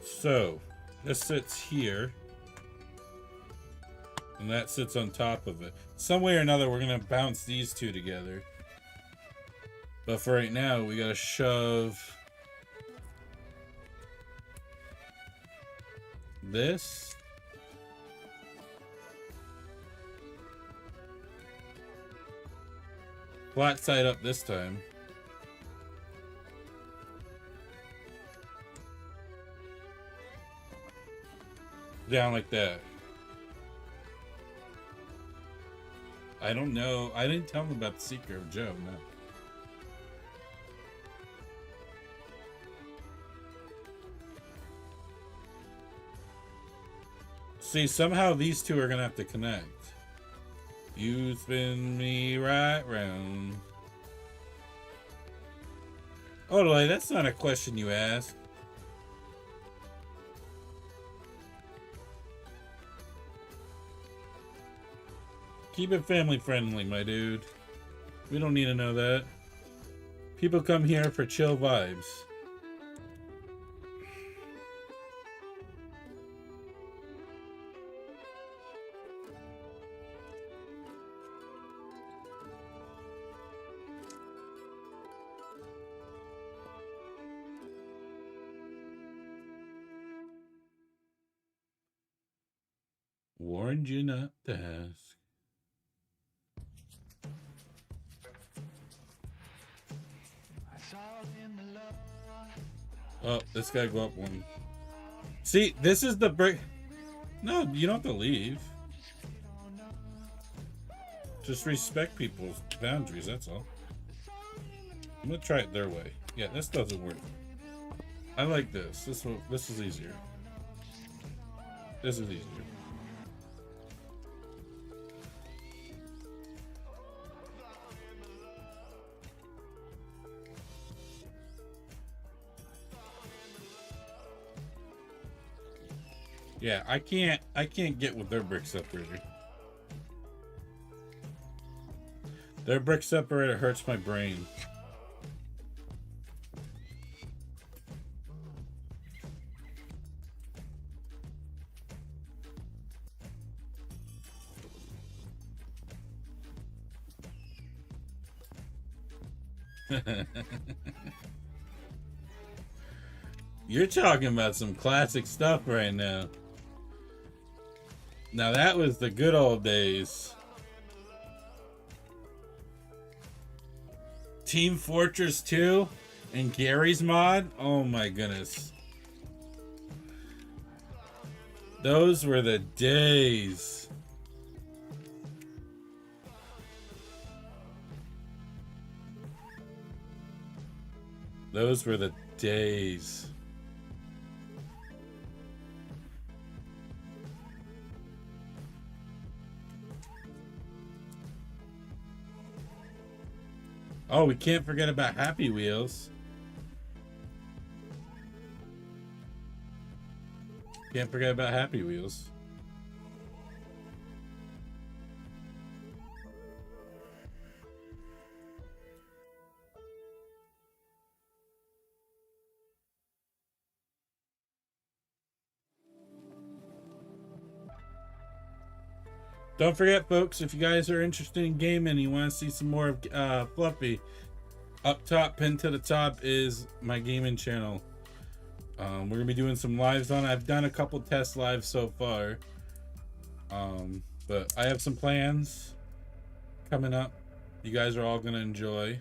So, this sits here. And that sits on top of it. Some way or another, we're going to bounce these two together. But for right now, we got to shove this. Flat side up this time. Down like that. I don't know. I didn't tell him about the secret of Joe, no. See, somehow these two are gonna have to connect. You spin me right round. Oh, like, that's not a question you ask. Keep it family friendly, my dude. We don't need to know that. People come here for chill vibes. Warned you not to ask. Oh, this guy go up one. See, this is the brick. No, you don't have to leave. Just respect people's boundaries, that's all. I'm gonna try it their way. Yeah, this doesn't work. I like this. This is easier. This is easier. Yeah, I can't get with their brick separator. Their brick separator hurts my brain. You're talking about some classic stuff right now. Now that was the good old days. Team Fortress 2 and Gary's mod. Oh my goodness. Those were the days. Those were the days. Oh, we can't forget about Happy Wheels. Can't forget about Happy Wheels. Don't forget, folks, if you guys are interested in gaming and you want to see some more of Fluffy, up top, pinned to the top, is my gaming channel. We're going to be doing some lives on it. I've done a couple test lives so far. But I have some plans coming up. You guys are all going to enjoy.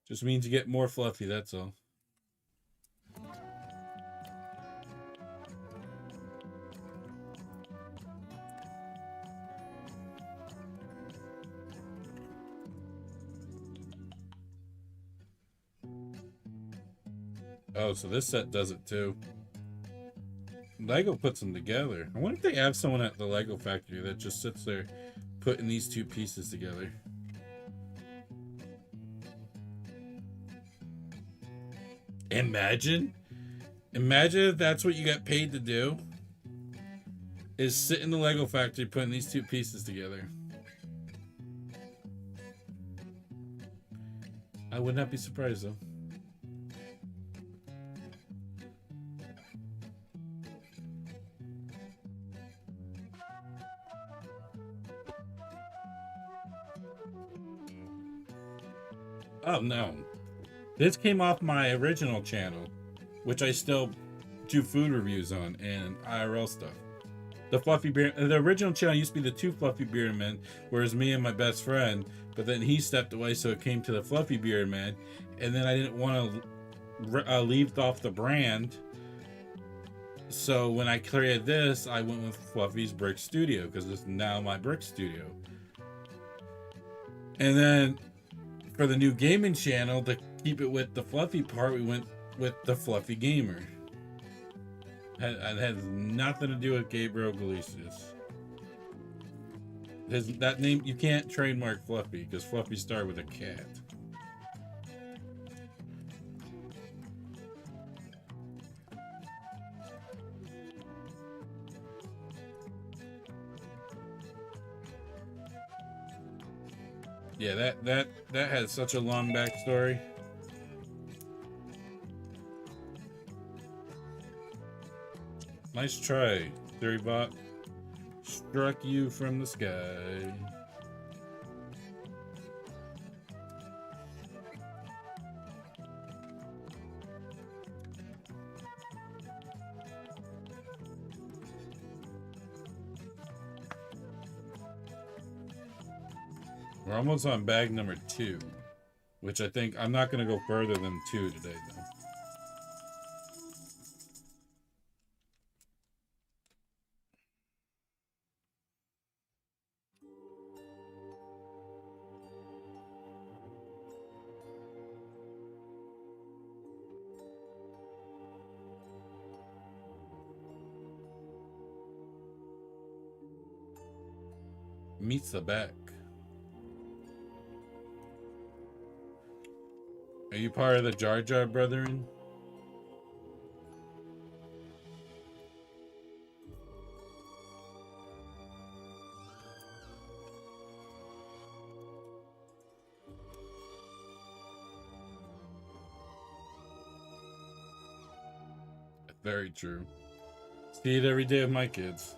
Just means you get more fluffy, that's all. Oh, so this set does it too. Lego puts them together. I wonder if they have someone at the Lego factory that just sits there putting these two pieces together. Imagine if that's what you got paid to do, is sit in the Lego factory putting these two pieces together. I would not be surprised though. Oh no. This came off my original channel, which I still do food reviews on and IRL stuff. The Fluffy Beer, the original channel used to be the two Fluffy Bearded Men, whereas me and my best friend, but then he stepped away, so it came to the Fluffy Bearded Man, and then I didn't want to leave off the brand. So when I created this, I went with Fluffy's Brick Studio, because it's now my Brick Studio. And then for the new gaming channel, to keep it with the Fluffy part, we went with the Fluffy Gamer. It has nothing to do with Gabriel Galicius. That name, you can't trademark Fluffy, because Fluffy started with a cat. Yeah, that has such a long backstory. Nice try, Theorybot. Struck you from the sky. We're almost on bag number 2, which I think I'm not going to go further than 2 today, though. Meets the back. Are you part of the Jar Jar Brethren? Very true. See it every day with my kids.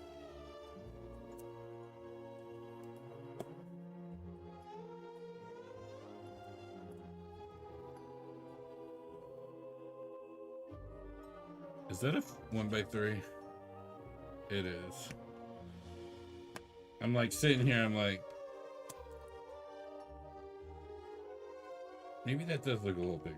Is that a 1x3? It is. I'm like sitting here, I'm like, maybe that does look a little bigger.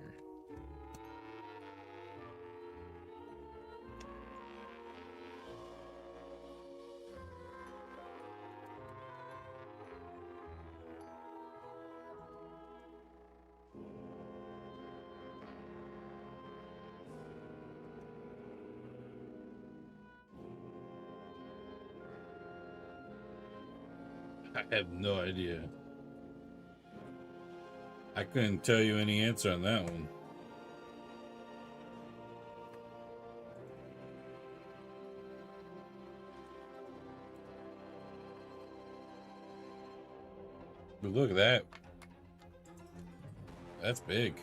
I have no idea. I couldn't tell you any answer on that one. But look at that. That's big.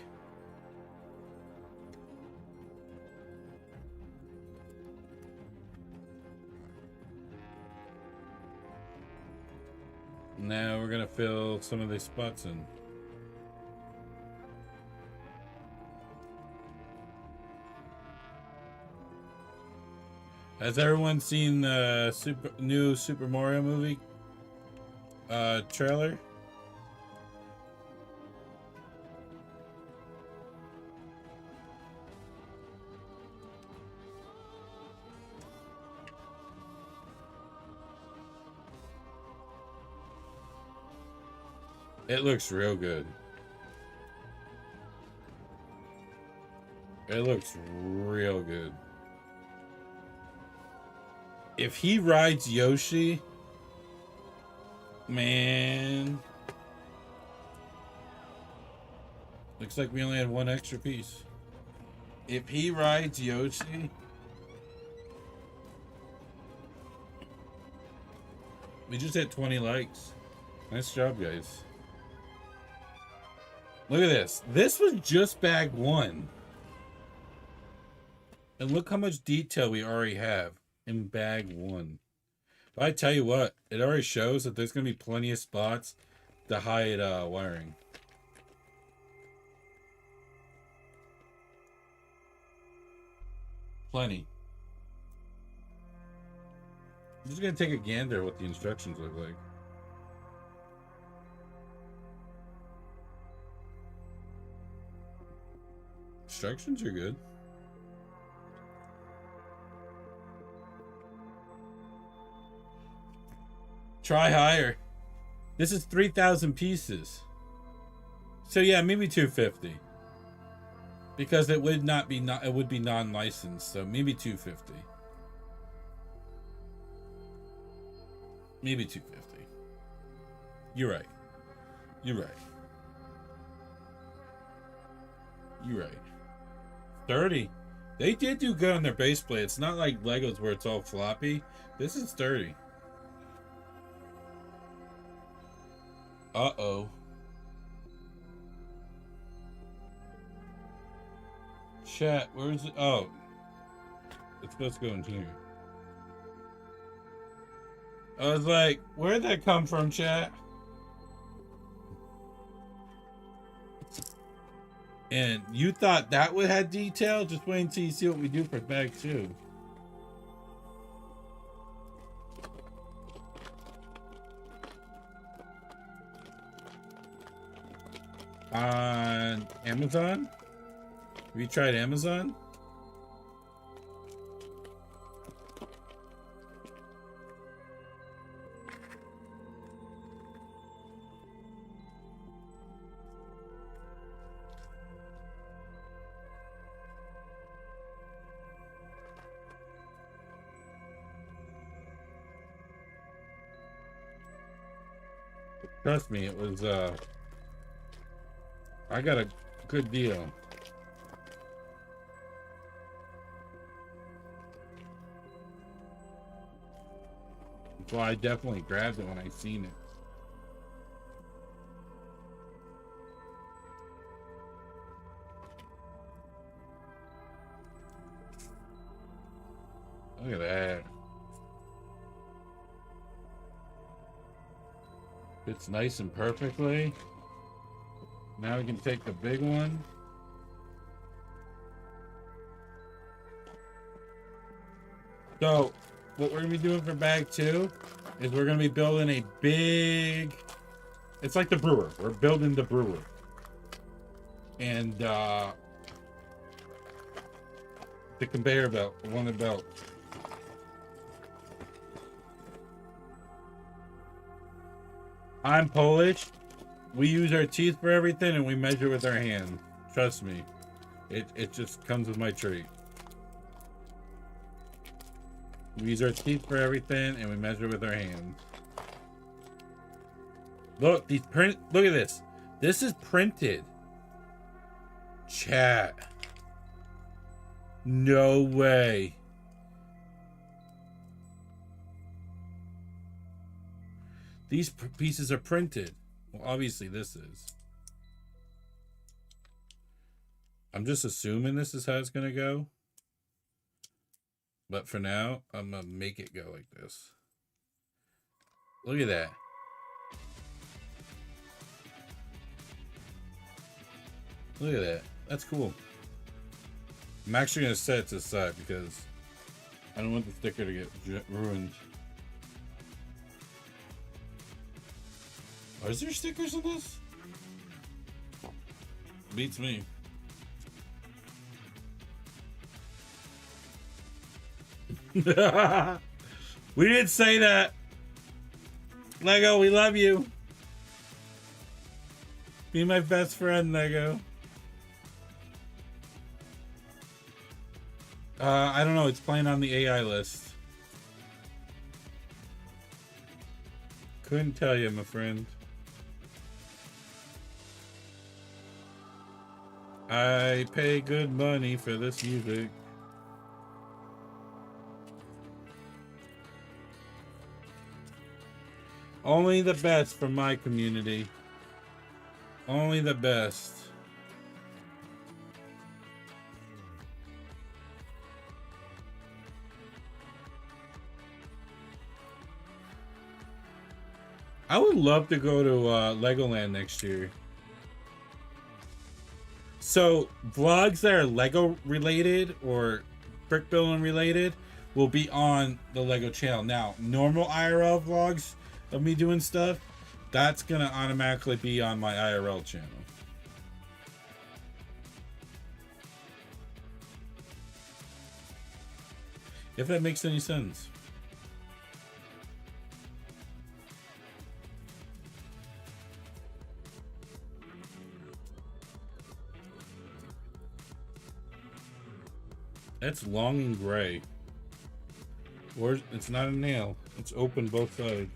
Now we're gonna fill some of these spots in. Has everyone seen the new Super Mario movie trailer? It looks real good. It looks real good. If he rides Yoshi, man. Looks like we only had one extra piece. If he rides Yoshi, we just hit 20 likes. Nice job, guys. Look at this. This was just bag 1. And look how much detail we already have in bag 1. But I tell you what, it already shows that there's going to be plenty of spots to hide wiring. Plenty. I'm just going to take a gander at what the instructions look like. Instructions are good. Try higher. This is 3,000 pieces. So yeah, maybe 250. Because it would not be it would be non-licensed, so maybe 250. Maybe 250. You're right. You're right. You're right. 30. They did do good on their base plate. It's not like Legos where it's all floppy. This is 30. Uh-oh. Chat, where is it? Oh. It's supposed to go in here. I was like, where'd that come from, chat? And you thought that would have detail? Just wait until you see what we do for bag 2. On Amazon? Have you tried Amazon? Trust me, it was I got a good deal. Well, I definitely grabbed it when I seen it. Look at that. Fits nice and perfectly. Now we can take the big one. So, what we're going to be doing for bag 2 is we're going to be building a big... It's like the brewer. We're building the brewer. And, the conveyor belt, one of the belts. I'm Polish. We use our teeth for everything and we measure with our hand. Trust me. It just comes with my trait. We use our teeth for everything and we measure with our hands. Look, look at this. This is printed. Chat. No way. These pieces are printed. Well, obviously this is. I'm just assuming this is how it's going to go. But for now, I'm going to make it go like this. Look at that. Look at that. That's cool. I'm actually going to set it to the side because I don't want the sticker to get ruined. Is there stickers in this? Beats me. We didn't say that. Lego, we love you. Be my best friend, Lego. I don't know. It's playing on the AI list. Couldn't tell you, my friend. I pay good money for this music. Only the best from my community. Only the best. I would love to go to Legoland next year. So vlogs that are Lego related or brick building related will be on the Lego channel. Now, normal IRL vlogs of me doing stuff, that's gonna automatically be on my IRL channel. If that makes any sense. That's long and gray. Or it's not a nail. It's open both sides.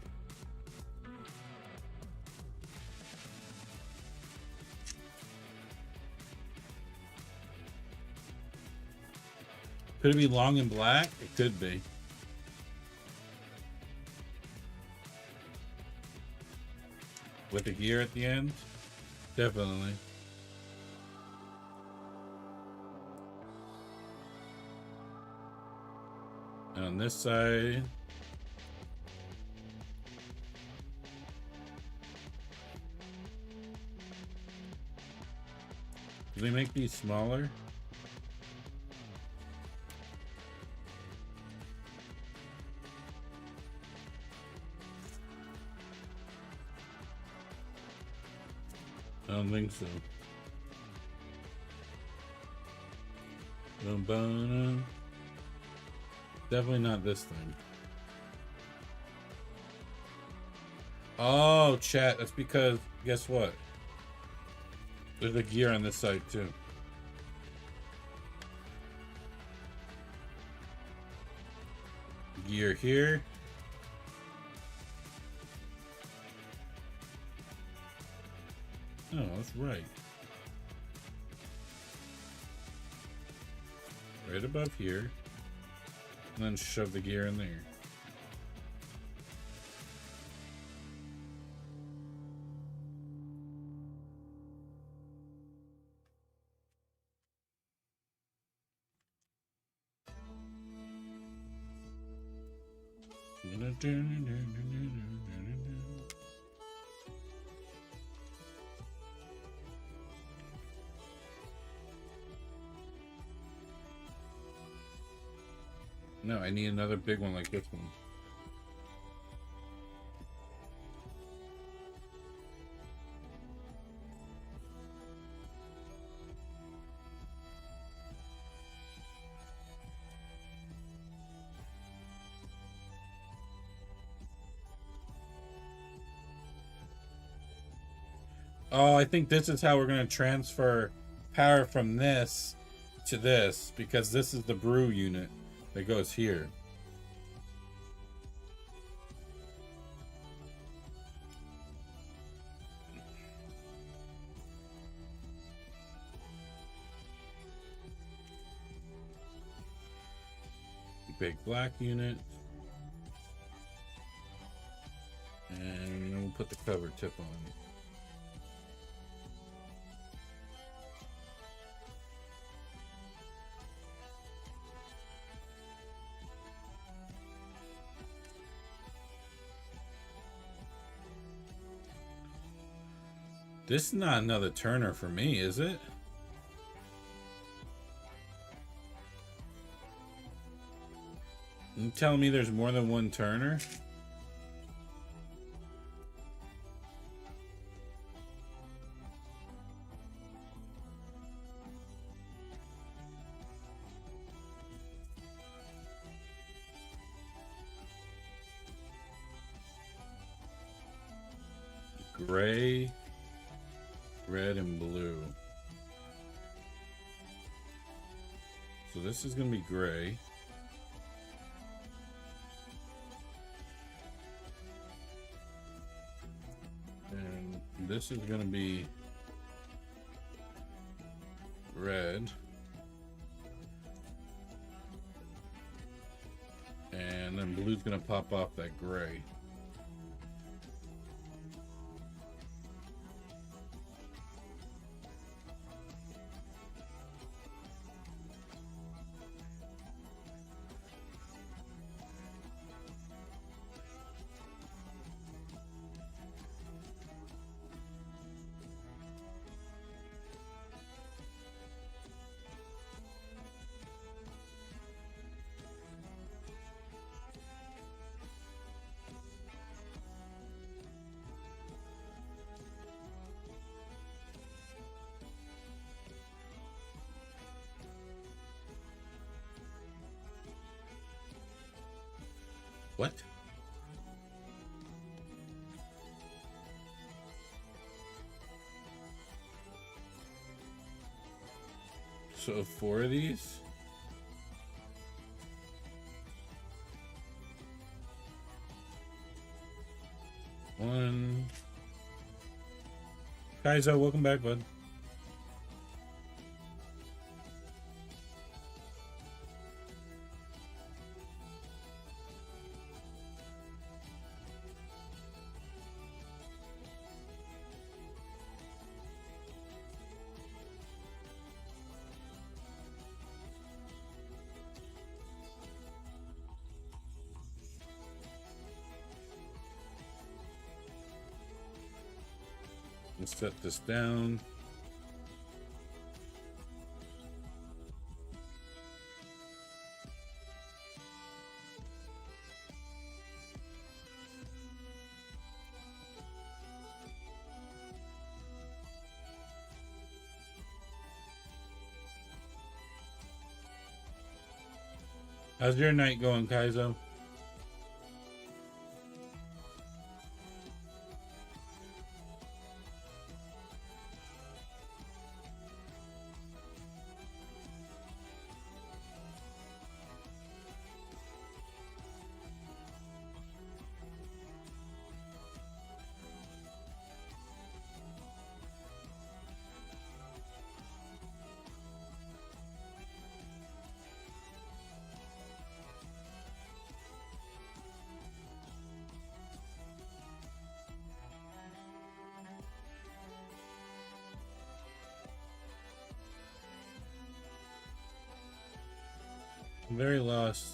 Could it be long and black? It could be. With a gear at the end? Definitely. And on this side, do they make these smaller? I don't think so. Definitely not this thing. Oh, chat. That's because, guess what? There's a gear on this side, too. Gear here. Oh, that's right. Right above here. And then shove the gear in there. No, I need another big one like this one. Oh, I think this is how we're going to transfer power from this to this, because this is the brew unit that goes here. Big black unit. And we'll put the cover tip on. This is not another turner for me, is it? You telling me there's more than one turner? Gray. red and blue. So this is going to be gray. And this is going to be red. And then blue's going to pop off that gray. What? So 4 of these? One. Kaizo, welcome back, bud. Let's set this down. How's your night going, Kaizo? I'm very lost.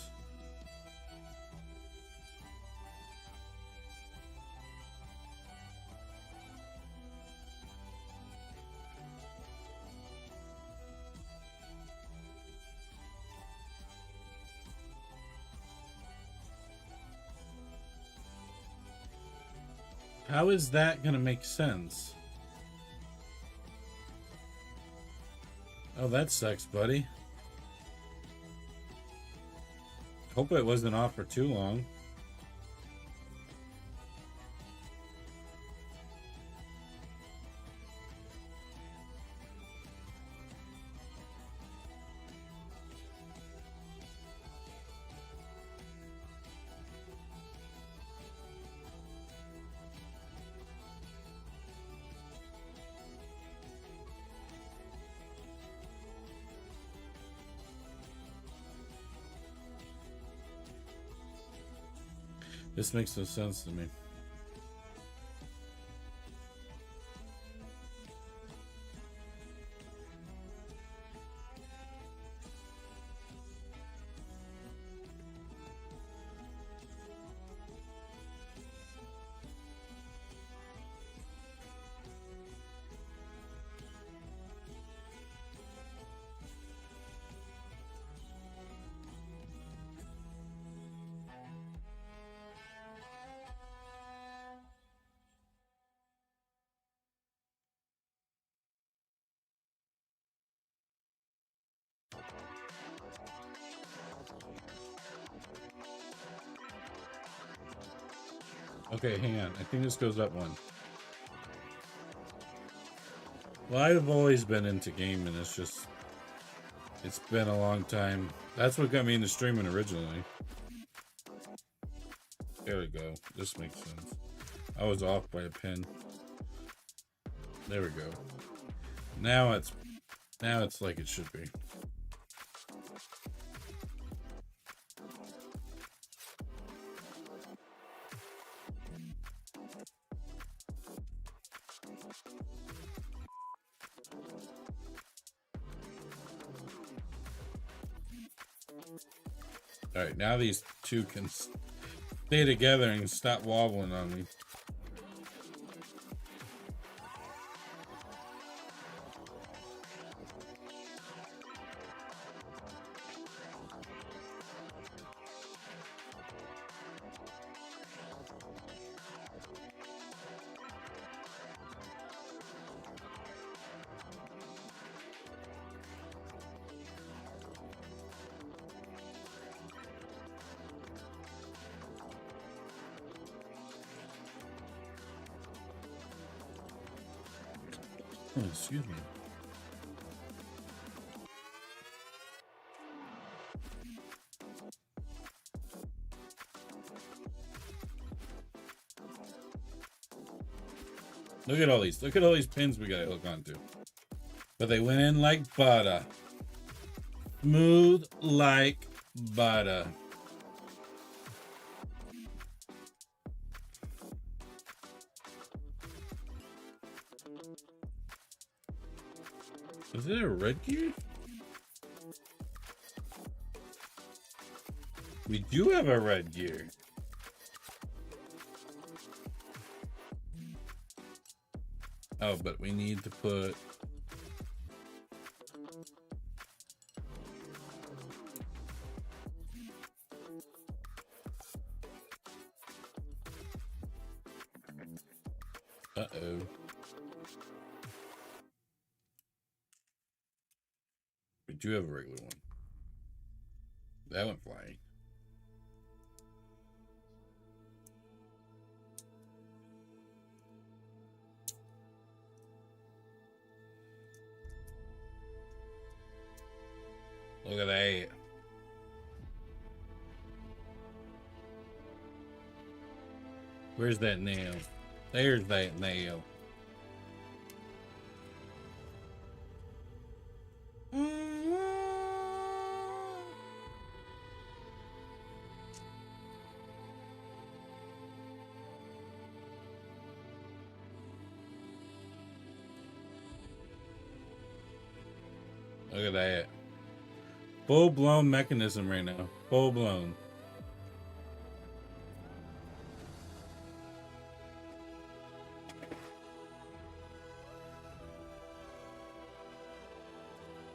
How is that gonna make sense? Oh, that sucks, buddy. Hope it wasn't off for too long. This makes no sense to me. Okay, hang on. I think this goes up one. Well, I've always been into gaming. It's been a long time. That's what got me into streaming originally. There we go. This makes sense. I was off by a pin. There we go. Now it's like it should be. All right, now these two can stay together and stop wobbling on me. Oh, excuse me. Look at all these. Look at all these pins we gotta hook onto. But they went in like butter. Smooth like butter. Is it a red gear? We do have a red gear. Oh, but we need to put... Uh-oh. We do have a regular one. That went flying. Look at that. Where's that nail? There's that nail. Look at that. Full-blown mechanism right now. Full-blown.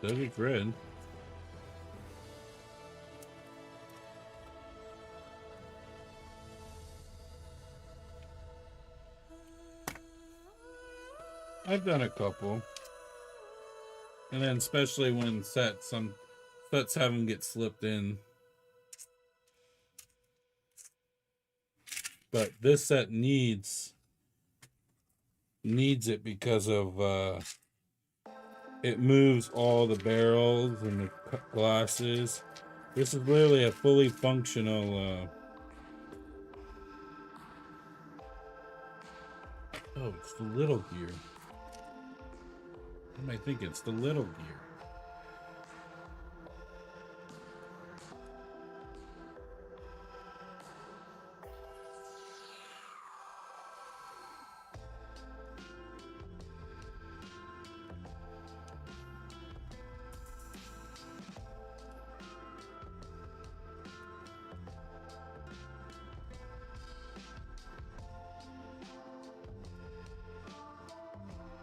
Does it red? I've done a couple. And then especially when some sets have them get slipped in. But this set needs it because of it moves all the barrels and the glasses. This is literally a fully functional oh, it's the little gear. What am I thinking? It's the little gear.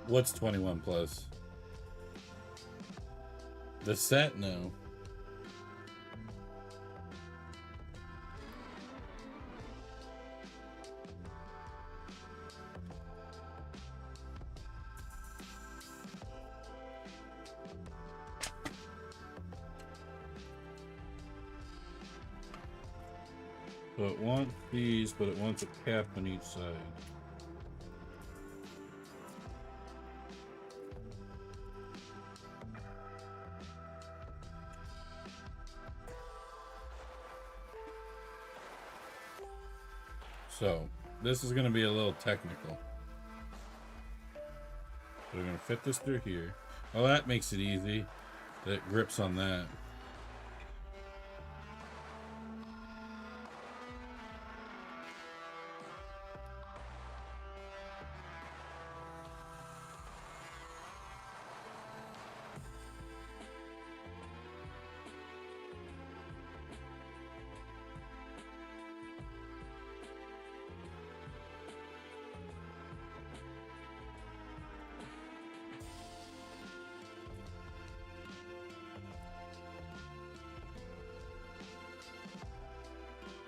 What's 21 plus? The set? No. So it wants these, but it wants a cap on each side. So this is going to be a little technical. We're going to fit this through here. Well, that makes it easy. It grips on that.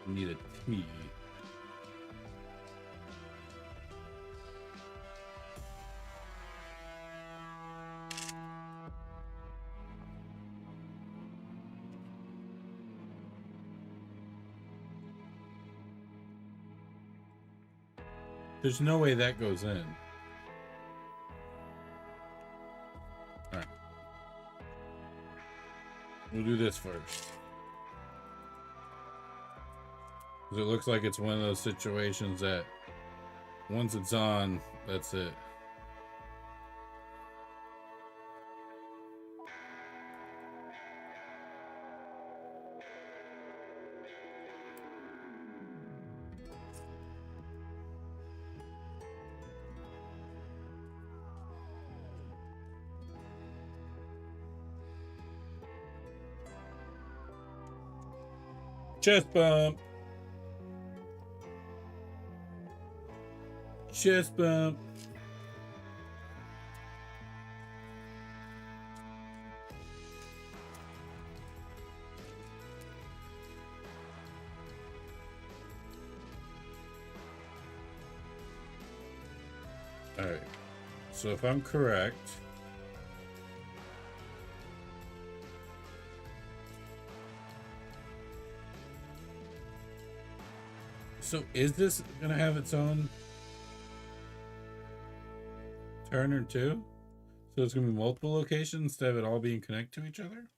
Need a T. There's no way that goes in. Alright. We'll do this first. It looks like it's one of those situations that once it's on, that's it. Chest bump. Chest bump. All right. So if I'm correct, so is this gonna have its own turner too? So it's gonna be multiple locations instead of it all being connected to each other?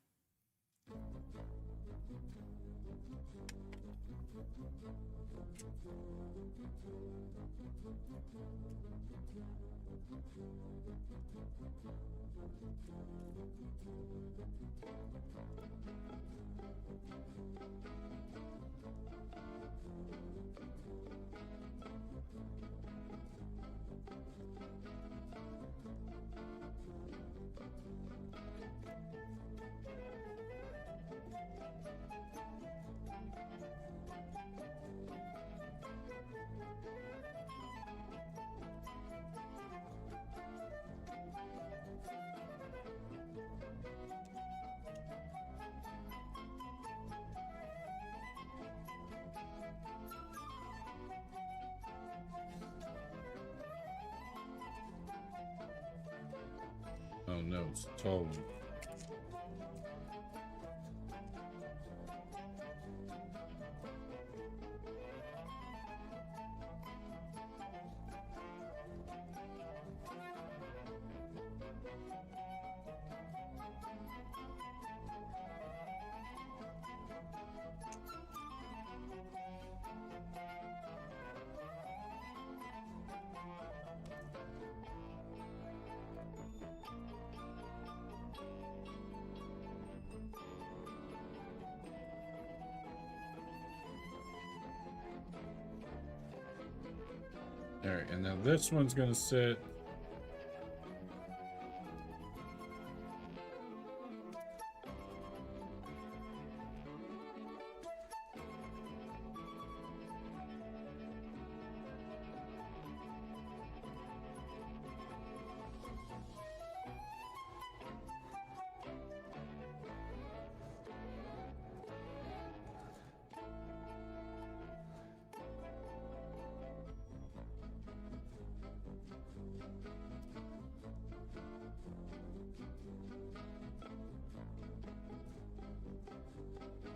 Oh no, it's a tall one. All right, and now this one's gonna sit.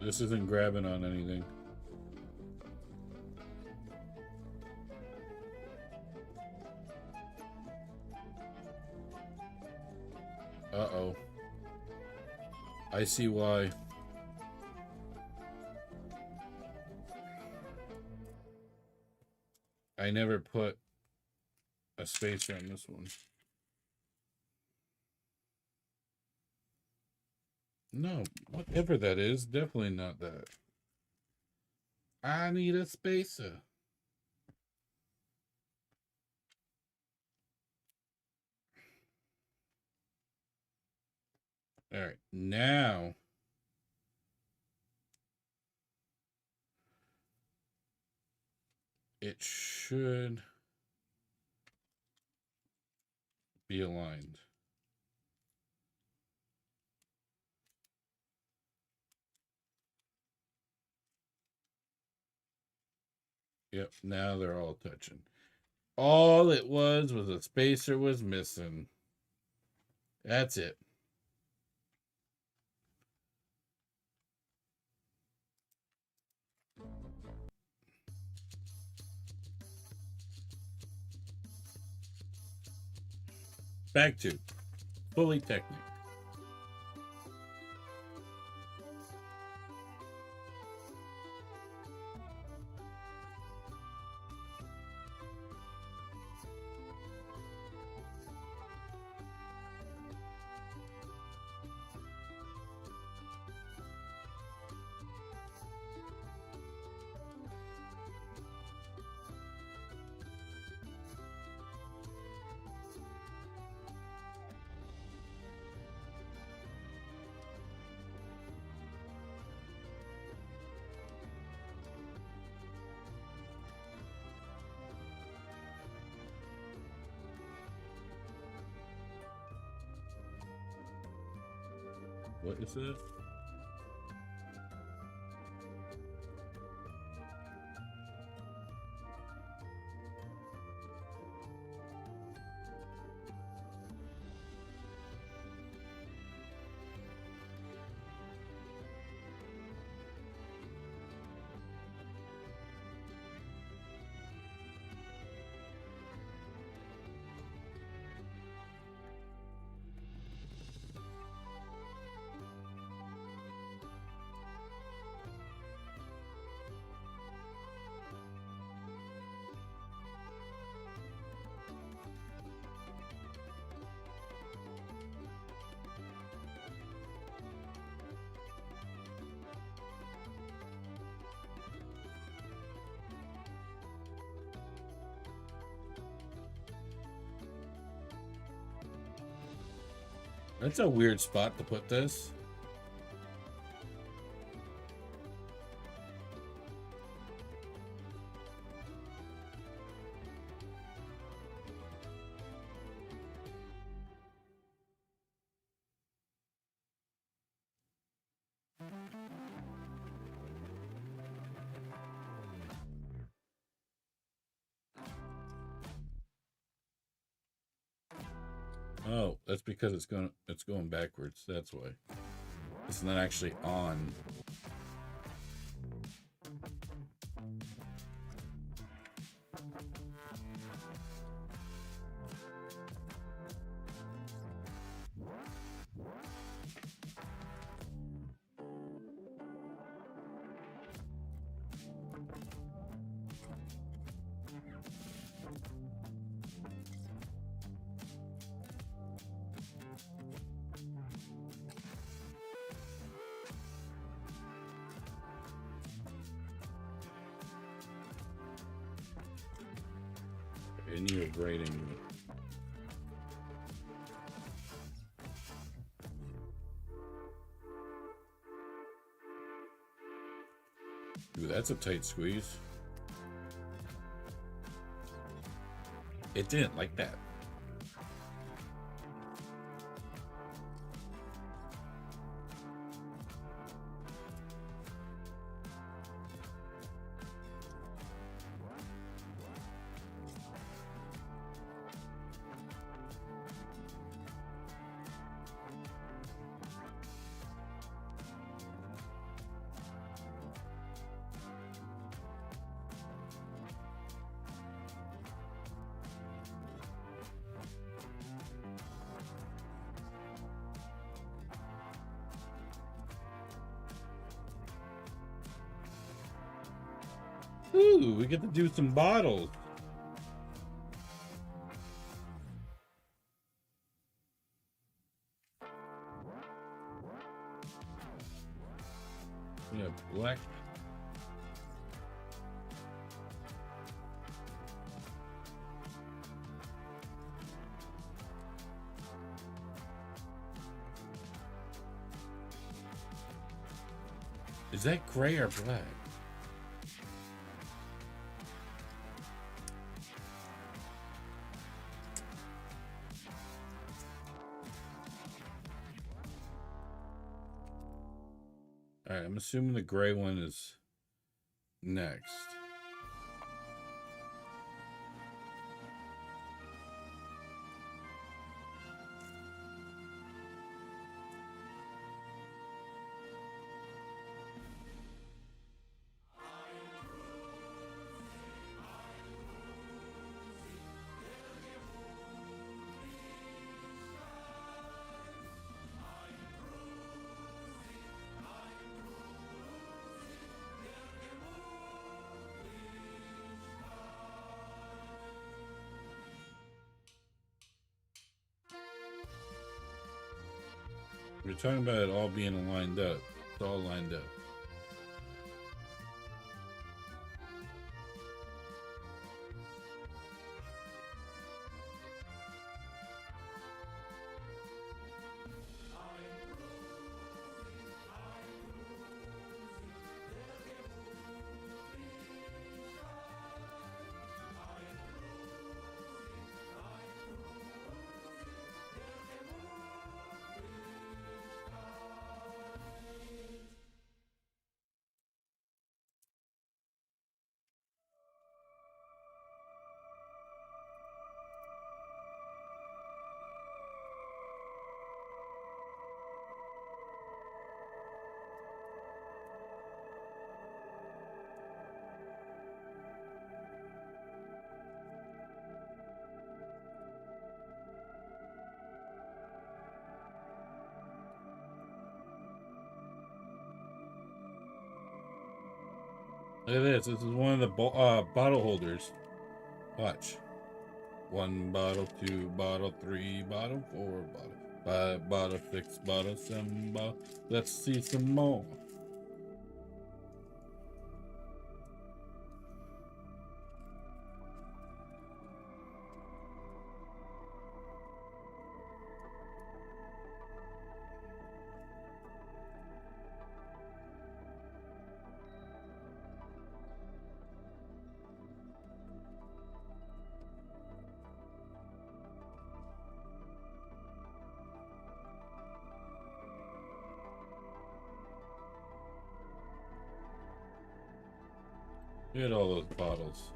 This isn't grabbing on anything. Uh-oh. I see why. I never put a spacer on this one. No, whatever that is, definitely not that. I need a spacer. All right, now it should be aligned. Yep, now they're all touching. All it was a spacer was missing. That's it. Back to fully technical. What is it? That's a weird spot to put this. Oh, that's because it's going backwards. That's why. It's not actually on. And you're grading. Ooh, that's a tight squeeze. It didn't like that. Ooh, we get to do some bottles. We have black. Is that gray or black? All right, I'm assuming the gray one is next. We're talking about it all being lined up. It's all lined up. Look at this. This is one of the bottle holders. Watch. 1 bottle, 2 bottle, 3 bottle, 4 bottle, 5 bottle, 6 bottle, 7 bottle. Let's see some more. Look at all those bottles.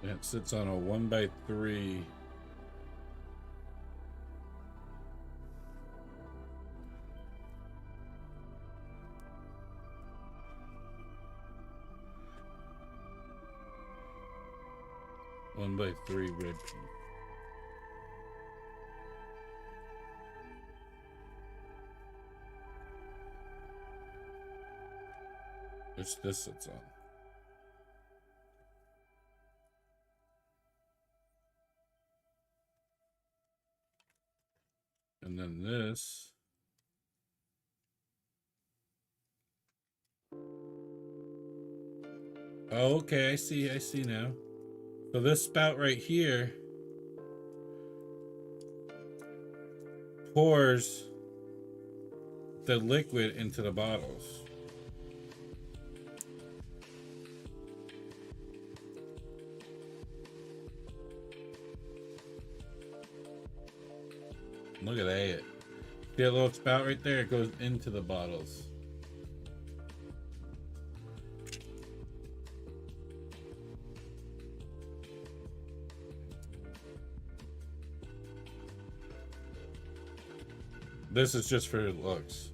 And it sits on a 1x3. One by three red pea. Which this sits on. And then this. Oh, okay, I see now. So this spout right here pours the liquid into the bottles. Look at that. See that little spout right there? It goes into the bottles. This is just for looks.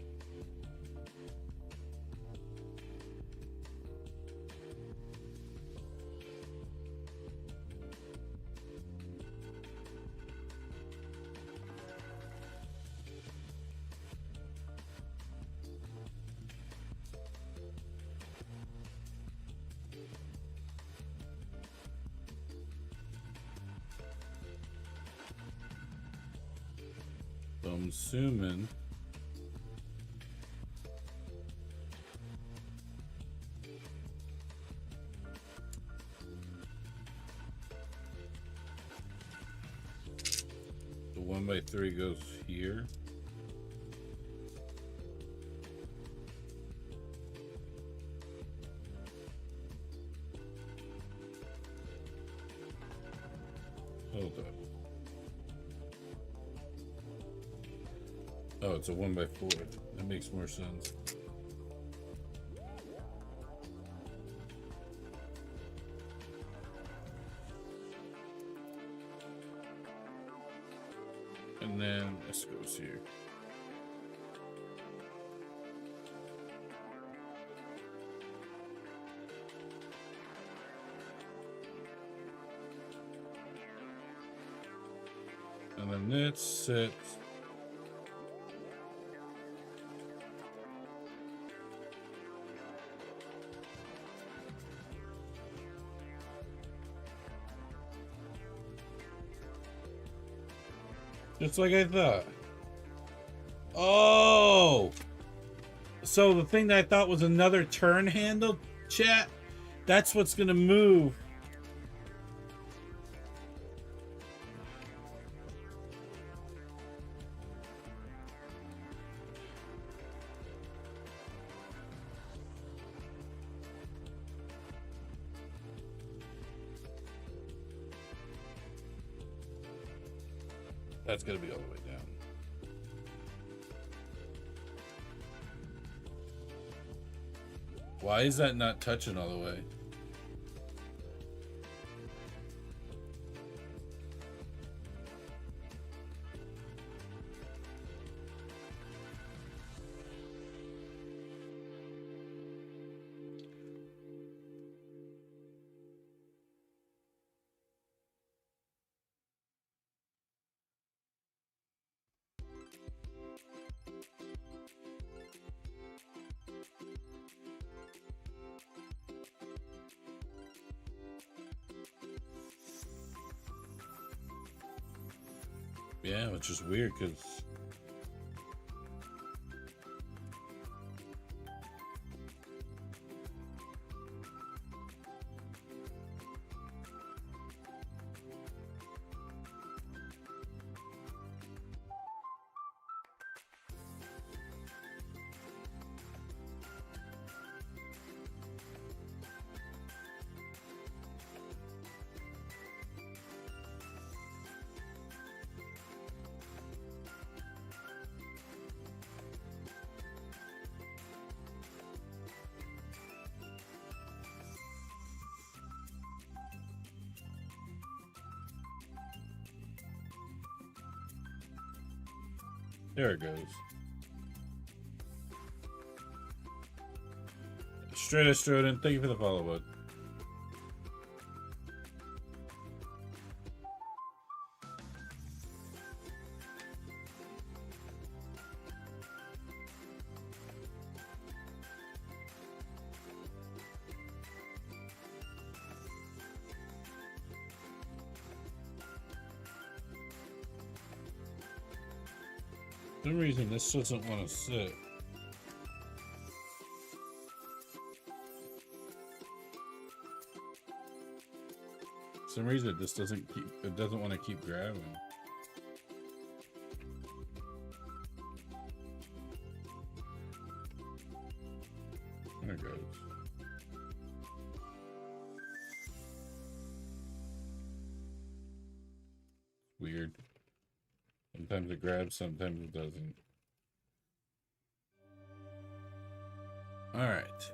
So I'm assuming the 1x3 goes here. Hold up. Oh, it's a 1x4. That makes more sense. And then this goes here. And then this sits just like I thought. Oh! So the thing that I thought was another turn handle, chat, that's what's gonna move. That's gonna be all the way down. Why is that not touching all the way? Yeah, which is weird because there it goes. Straight Astroden, thank you for the follow, bud. For some reason this doesn't want to sit. For some reason it just doesn't want to keep grabbing. it goes. Weird. Sometimes it grabs, sometimes it doesn't. Alright.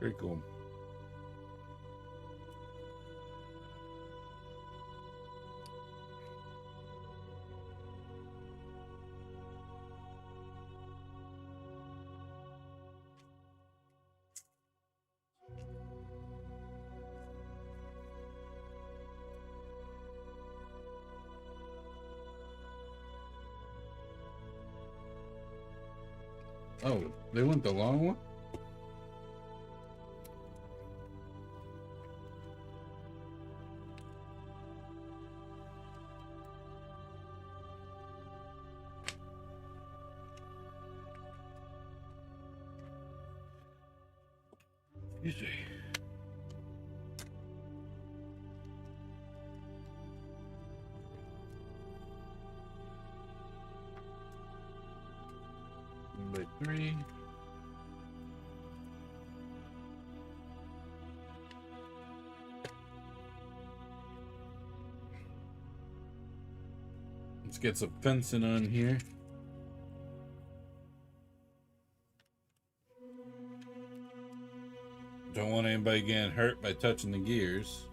Very cool. Oh, they went the long one? Easy. By 3. Let's get some fencing on here. Don't want anybody getting hurt by touching the gears.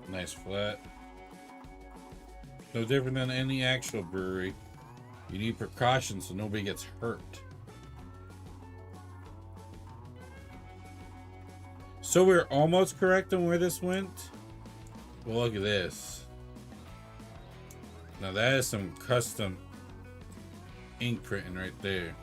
Nice flat. No different than any actual brewery. You need precautions so nobody gets hurt. So we're almost correct on where this went. Well, look at this. Now that is some custom ink printing right there.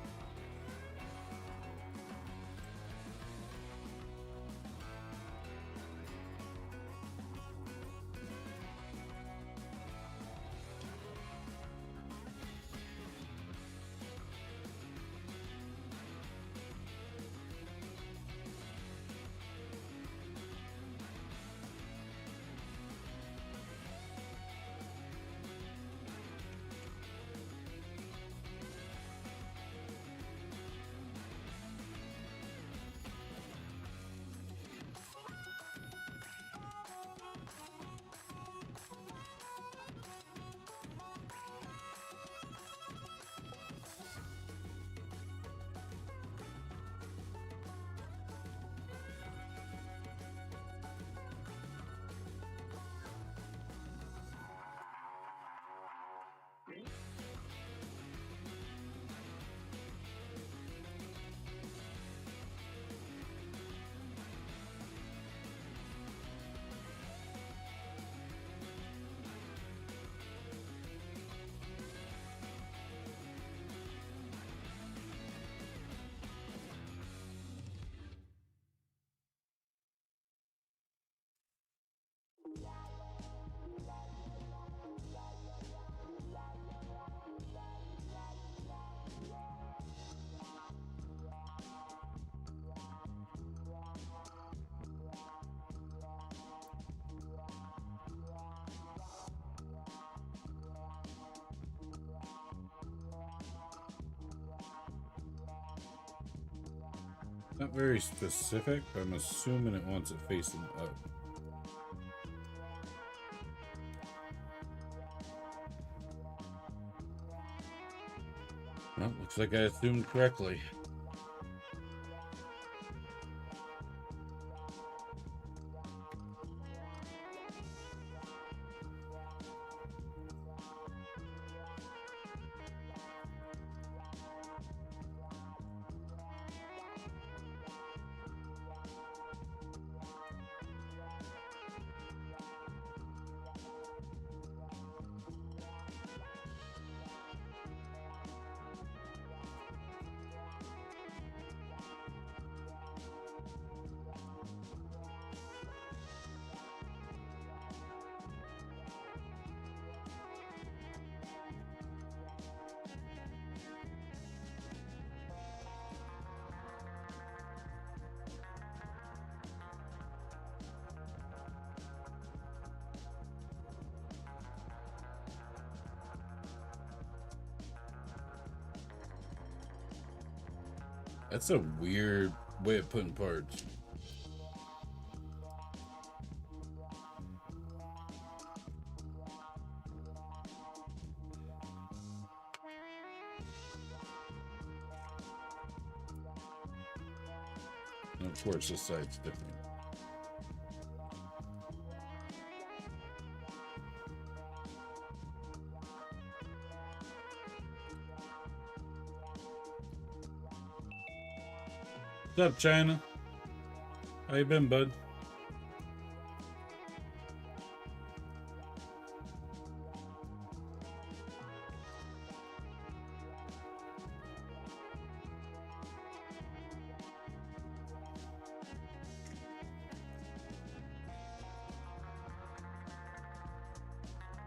Not very specific, but I'm assuming it wants it facing up. Well, looks like I assumed correctly. That's a weird way of putting parts. And of course, this side's different. What's up, China? How you been, bud?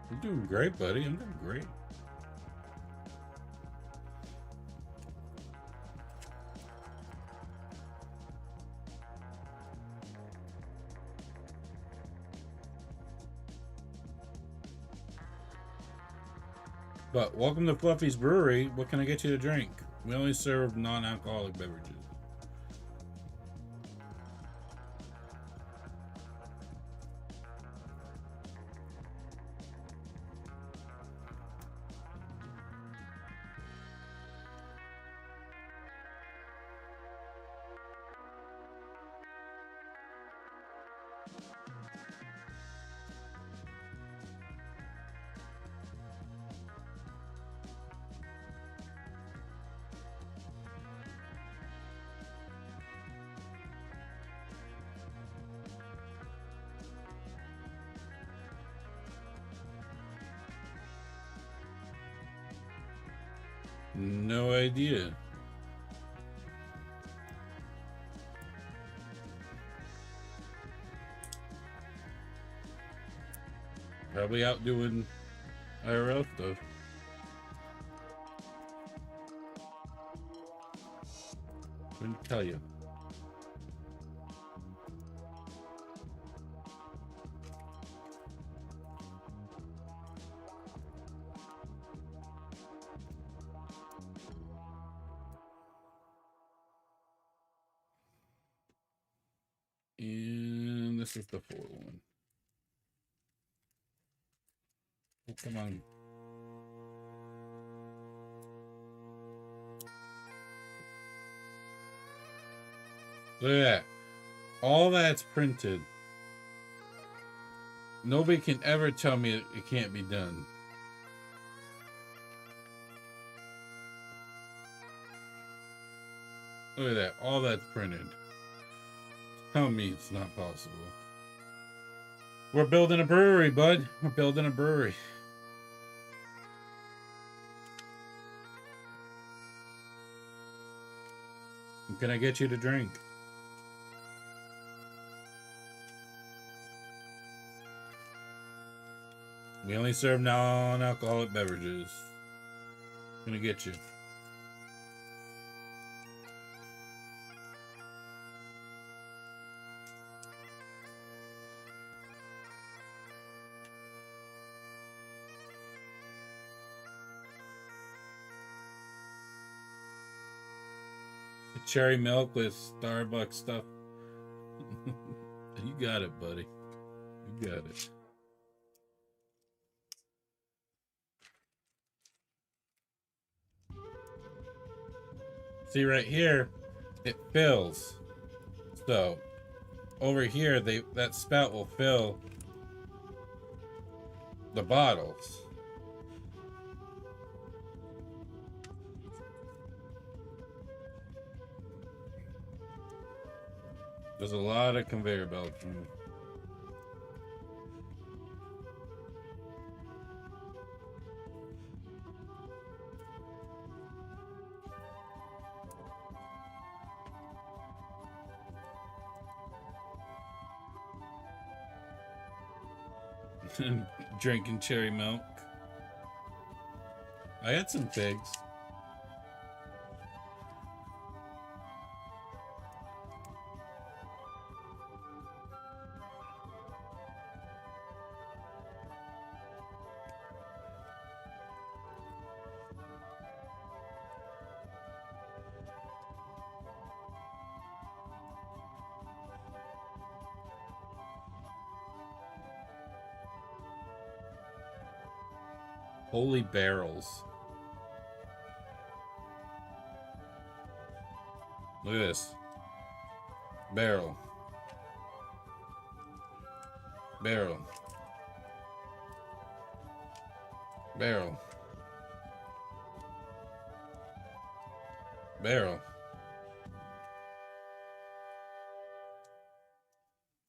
I'm doing great, buddy. I'm doing great. But welcome to Fluffy's Brewery. What can I get you to drink? We only serve non-alcoholic beverages. No idea. Probably out doing IRL stuff. Couldn't tell you. And this is the four one. Oh, come on. Look at that. All that's printed. Nobody can ever tell me it can't be done. Look at that. All that's printed. Tell me it's not possible. We're building a brewery, bud. We're building a brewery. What can I get you to drink? We only serve non-alcoholic beverages. Gonna get you. Cherry milk with Starbucks stuff. You got it, buddy. You got it. See right here, it fills. So over here, that spout will fill the bottles. There's a lot of conveyor belts. Drinking cherry milk. I had some figs. Holy barrels. Look at this. Barrel. Barrel. Barrel. Barrel.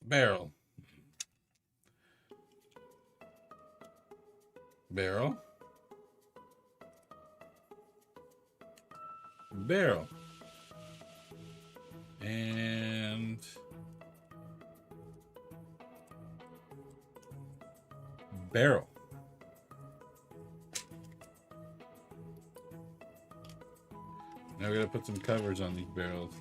Barrel. Barrel. Barrel. And barrel. Now we gotta put some covers on these barrels.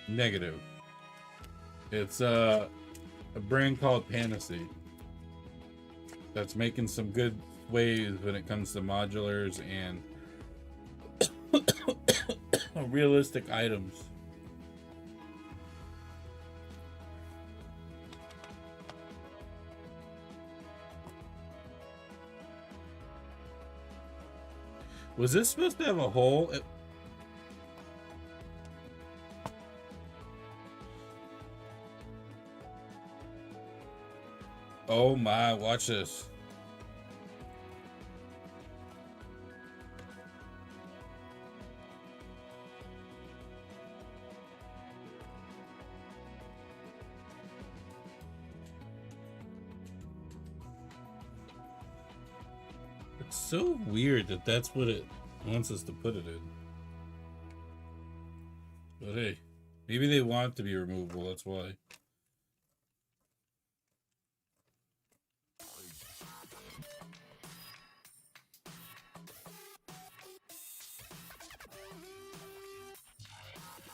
Negative. It's a brand called Pantasy that's making some good waves when it comes to modulars and realistic items. Was this supposed to have a hole? Oh my, watch this. It's so weird that that's what it wants us to put it in. But hey, maybe they want it to be removable, that's why.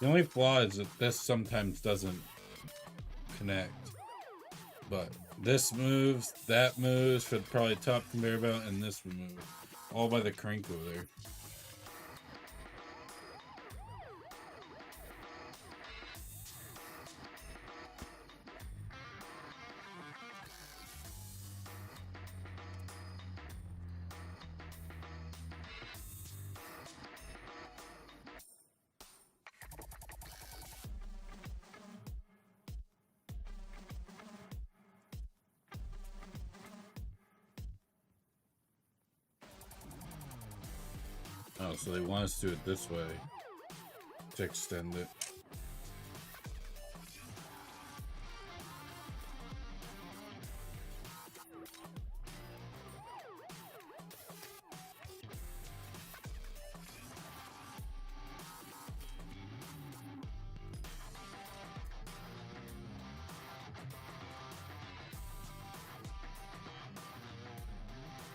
The only flaw is that this sometimes doesn't connect. But this moves, that moves for probably top conveyor belt, and this will move. All by the crank over there. Oh, so they want us to do it this way to extend it.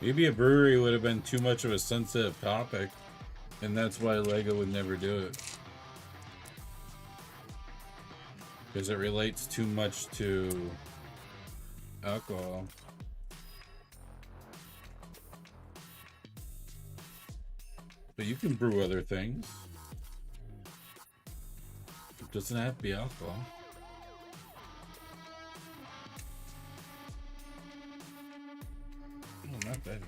Maybe a brewery would have been too much of a sensitive topic, and that's why Lego would never do it. Because it relates too much to alcohol. But you can brew other things. It doesn't have to be alcohol. Oh, not bad.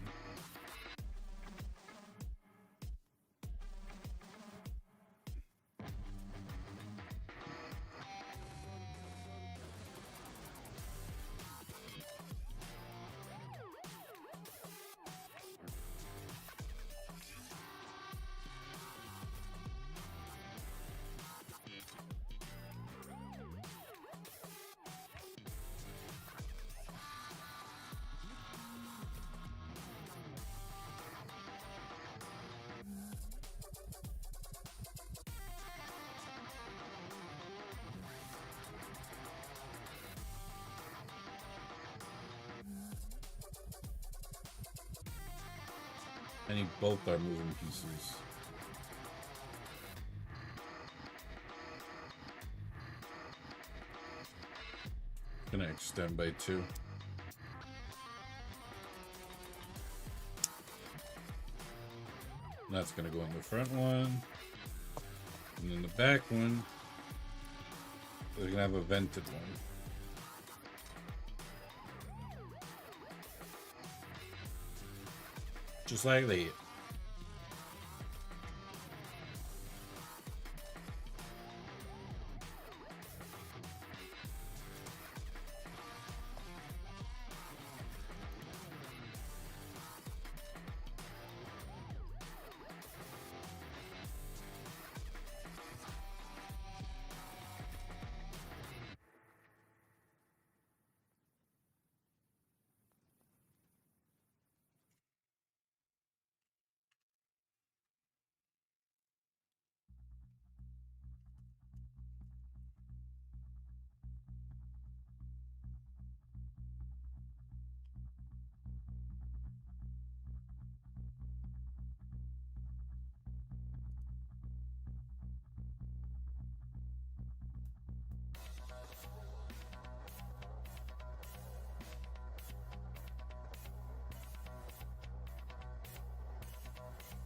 I need both our moving pieces. Gonna extend by 2. That's gonna go in the front one. And then the back one, we're gonna have a vented one. Just like that.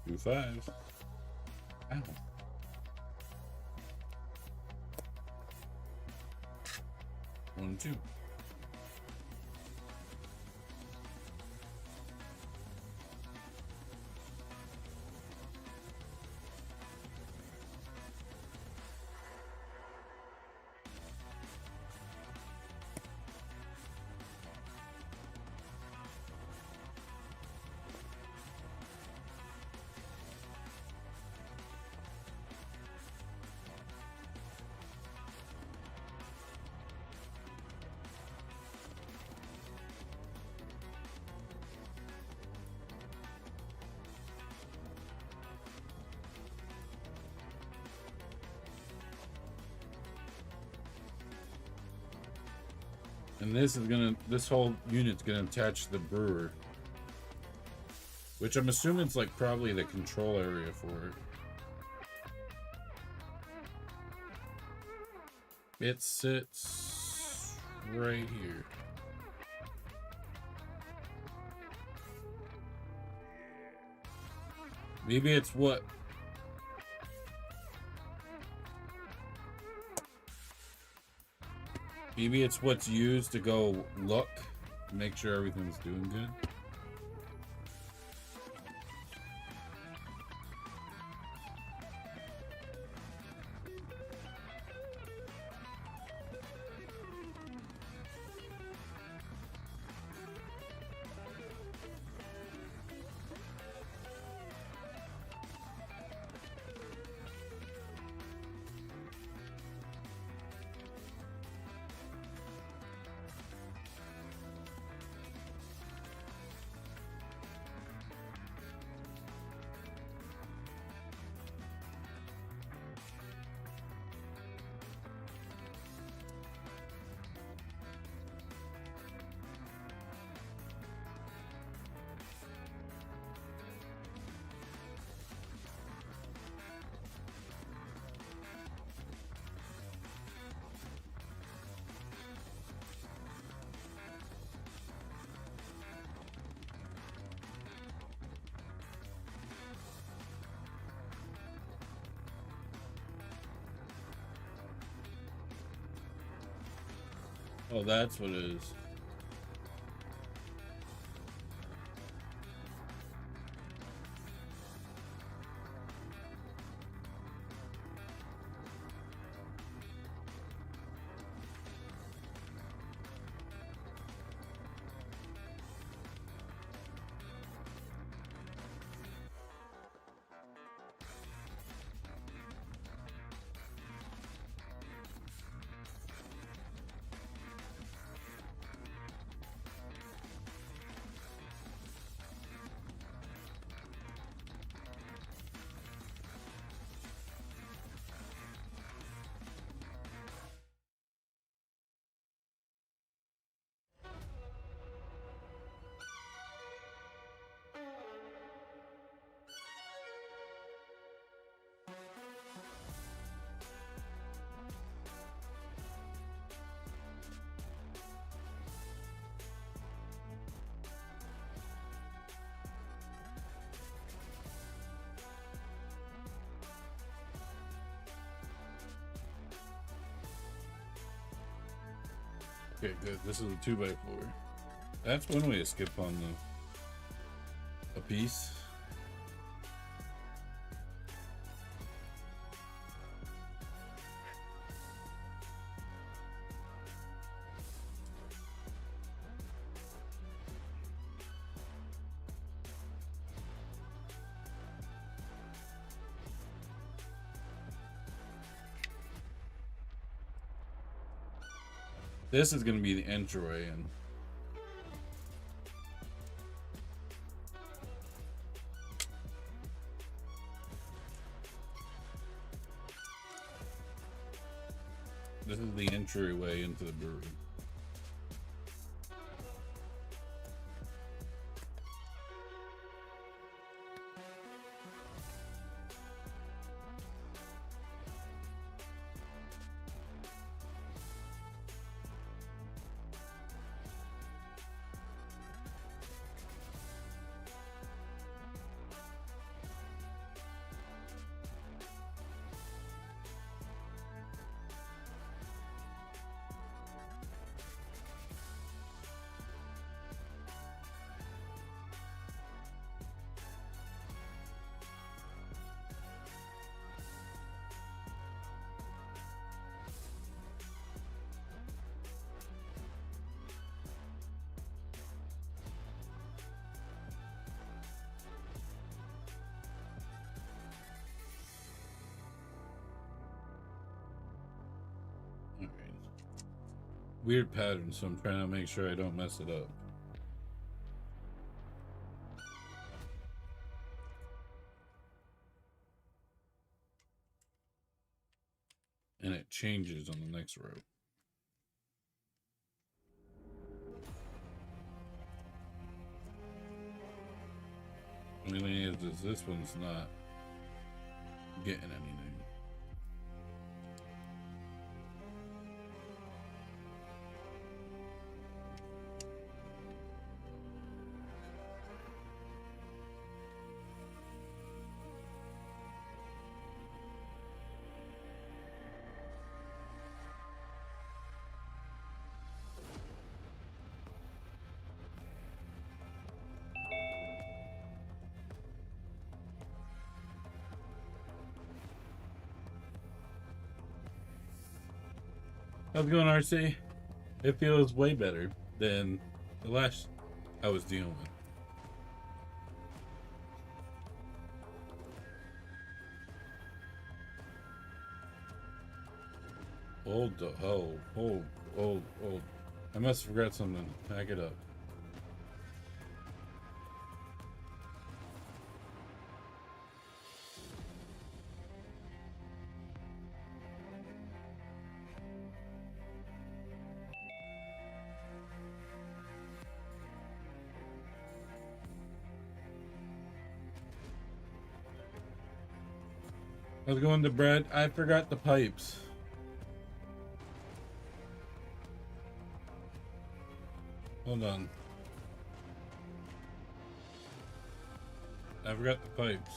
Do 5. Ow. 1, 2. And this whole unit's gonna attach to the brewer. Which I'm assuming it's like probably the control area for it. It sits right here. Maybe it's what? Maybe it's what's used to go look, make sure everything's doing good. Oh, that's what it is. Okay, good. This is a 2x4. That's one way to skip on a piece. This is going to be the entryway, and this is the entryway into the brewery. Weird pattern, so I'm trying to make sure I don't mess it up. And it changes on the next row. The only thing is this one's not getting anything. How's it going, RC? It feels way better than the last I was dealing with. Hold. I must have forgot something. Back it up. I was going to bread. I forgot the pipes. Hold on. I forgot the pipes.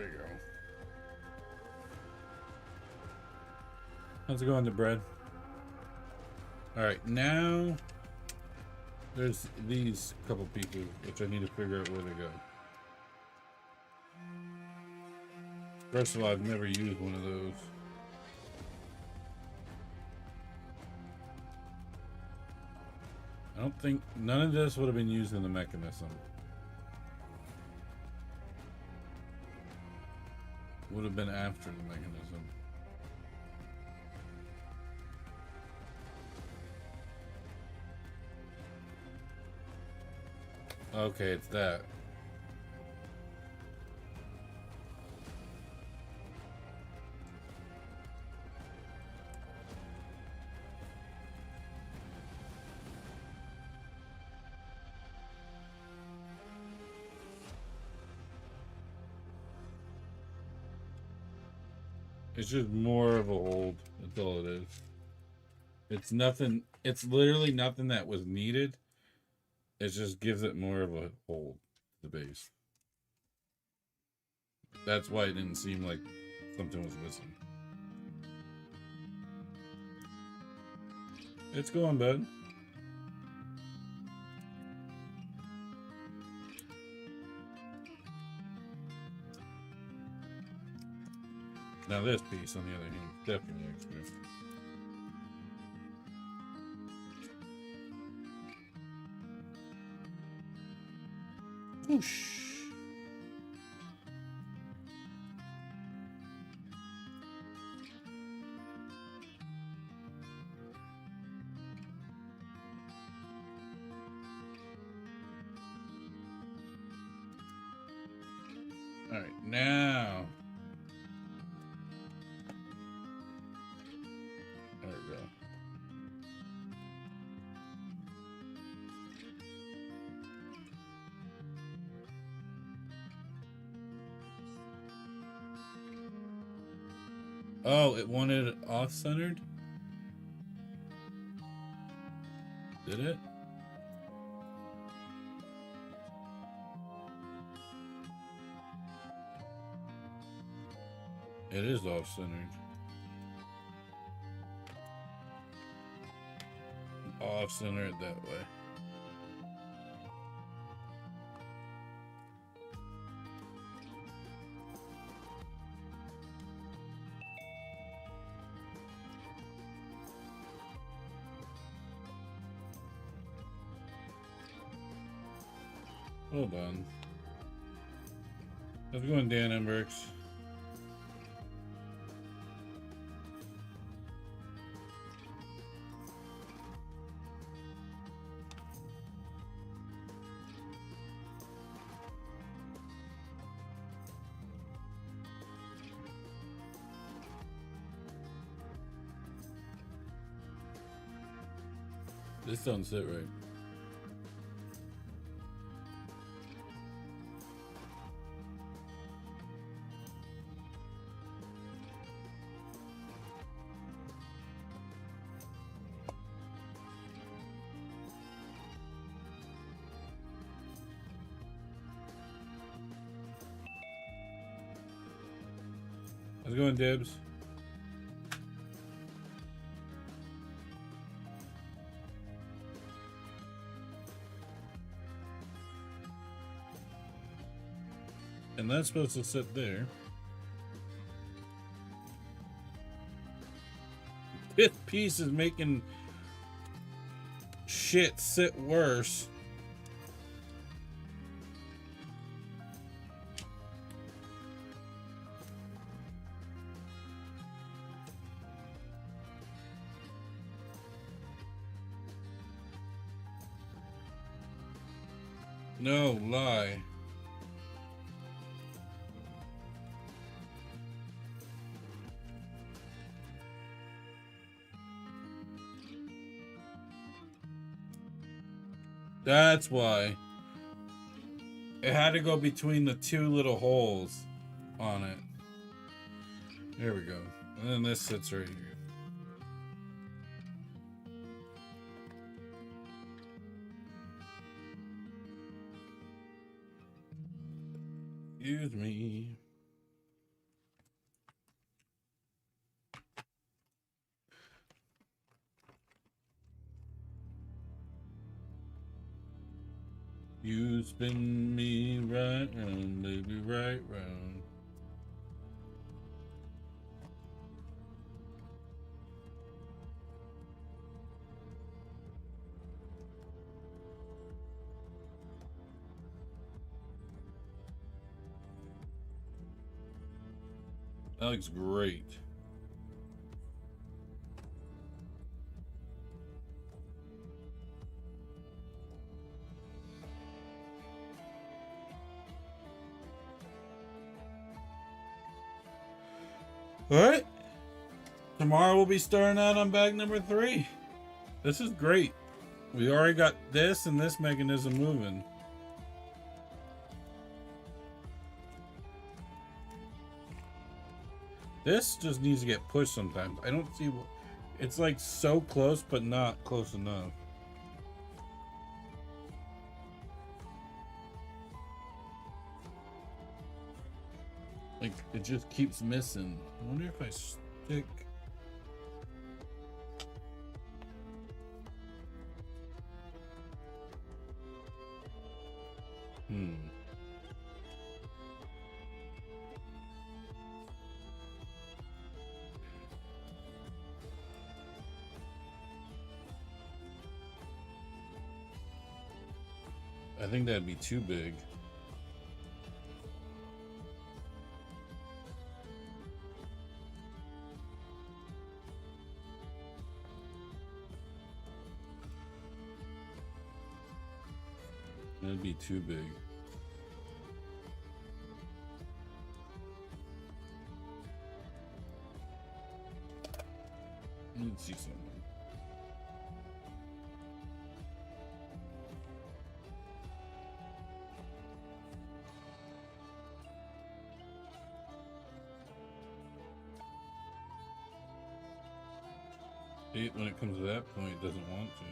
you go. How's it going, the bread? Alright, now there's these couple people which I need to figure out where they go. First of all, I've never used one of those. I don't think none of this would have been used in the mechanism. Would have been after the mechanism. Okay, it's that. It's just more of a hold. That's all it is. It's nothing. It's literally nothing that was needed. It just gives it more of a hold, the base. That's why it didn't seem like something was missing. It's going, bud. Now this piece, on the other hand, definitely extra. Whoosh. All right, now. There we go. Oh, it wanted it off-centered? Did it? It is off-centered. Off-center it that way. Hold on. How's it going, Dan Emberx? This doesn't sit right. How's it going, Dibs? And that's supposed to sit there. This piece is making shit sit worse. No lie. That's why. It had to go between the two little holes on it. There we go. And then this sits right here. Excuse me. You spin me right round, baby, right round. That looks great. Alright. Tomorrow we'll be starting out on bag number 3. This is great. We already got this and this mechanism moving. This just needs to get pushed sometimes. I don't see what... It's like so close, but not close enough. Like, it just keeps missing. I wonder if I stick... I think that'd be too big. That'd be too big. Let's see something. When it comes to that point, it doesn't want to.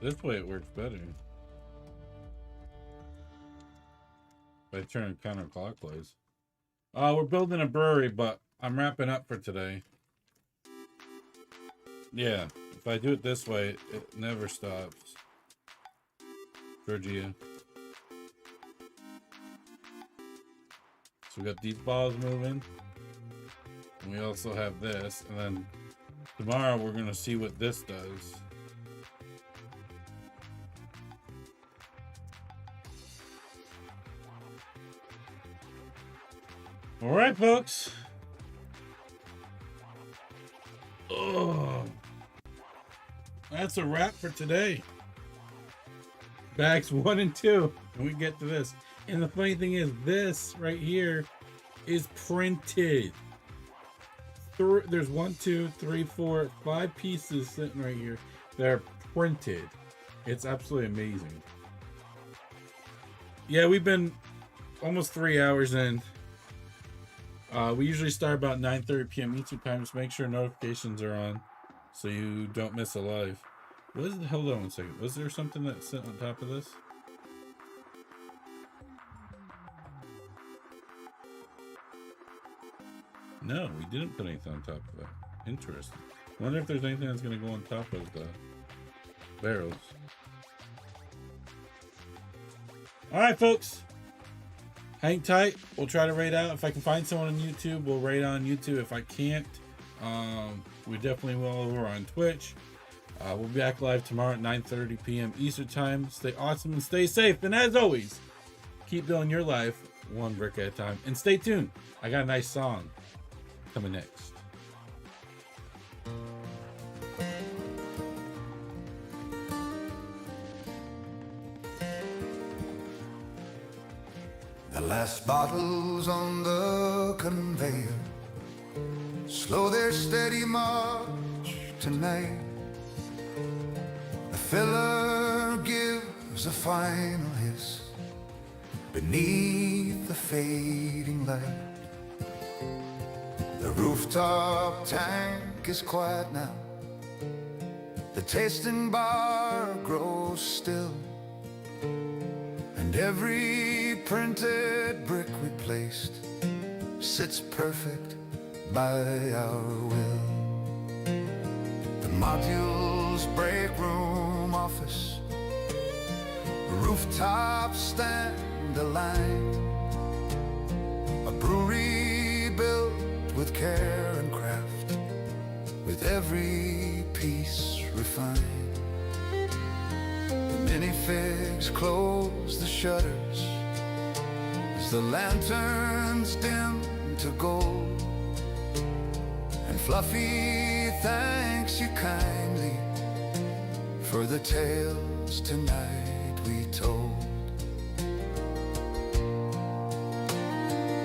This way it works better. If I turn counterclockwise. We're building a brewery, but I'm wrapping up for today. Yeah, if I do it this way, it never stops. Georgia. So we got these balls moving. And we also have this. And then tomorrow we're going to see what this does. All right, folks. Oh, that's a wrap for today. Bags 1 and 2. And we get to this. And the funny thing is, this right here is printed. There's 1, 2, 3, 4, 5 pieces sitting right here that are printed. It's absolutely amazing. Yeah, we've been almost 3 hours in. We usually start about 9:30 p.m. Eastern time. Just make sure notifications are on so you don't miss a live. Hold on one second. Was there something that sat on top of this? No, we didn't put anything on top of that. Interesting. Wonder if there's anything that's going to go on top of the barrels. Alright, folks. Hang tight. We'll try to raid out. If I can find someone on YouTube, we'll raid on YouTube. If I can't, we definitely will over on Twitch. We'll be back live tomorrow at 9:30 p.m. Eastern time. Stay awesome and stay safe. And as always, keep building your life one brick at a time. And stay tuned. I got a nice song coming next. The last bottles on the conveyor slow their steady march tonight. filler gives a final hiss beneath the fading light. The rooftop tank is quiet now. The tasting bar grows still, and every printed brick we placed sits perfect by our will. The modules, break room, office, rooftop stand aligned. A brewery built with care and craft, with every piece refined. The minifigs close the shutters as the lanterns dim to gold, and Fluffy thanks you kindly for the tales tonight we told.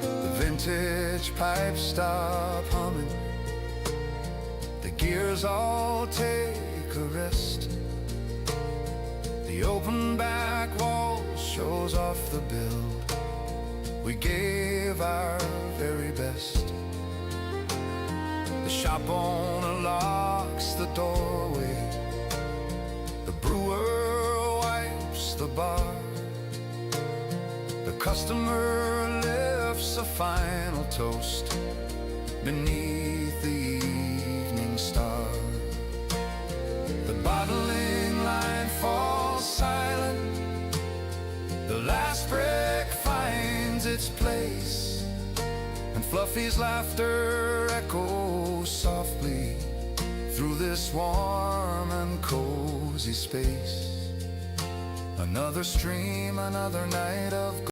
The vintage pipes stop humming, the gears all take a rest. The open back wall shows off the build. We gave our very best. The shop owner locks the doorway. The brewer wipes the bar. The customer lifts a final toast beneath the evening star. The bottling line falls silent. The last brick finds its place, and Fluffy's laughter echoes softly through this warm and cozy space. Another stream, another night of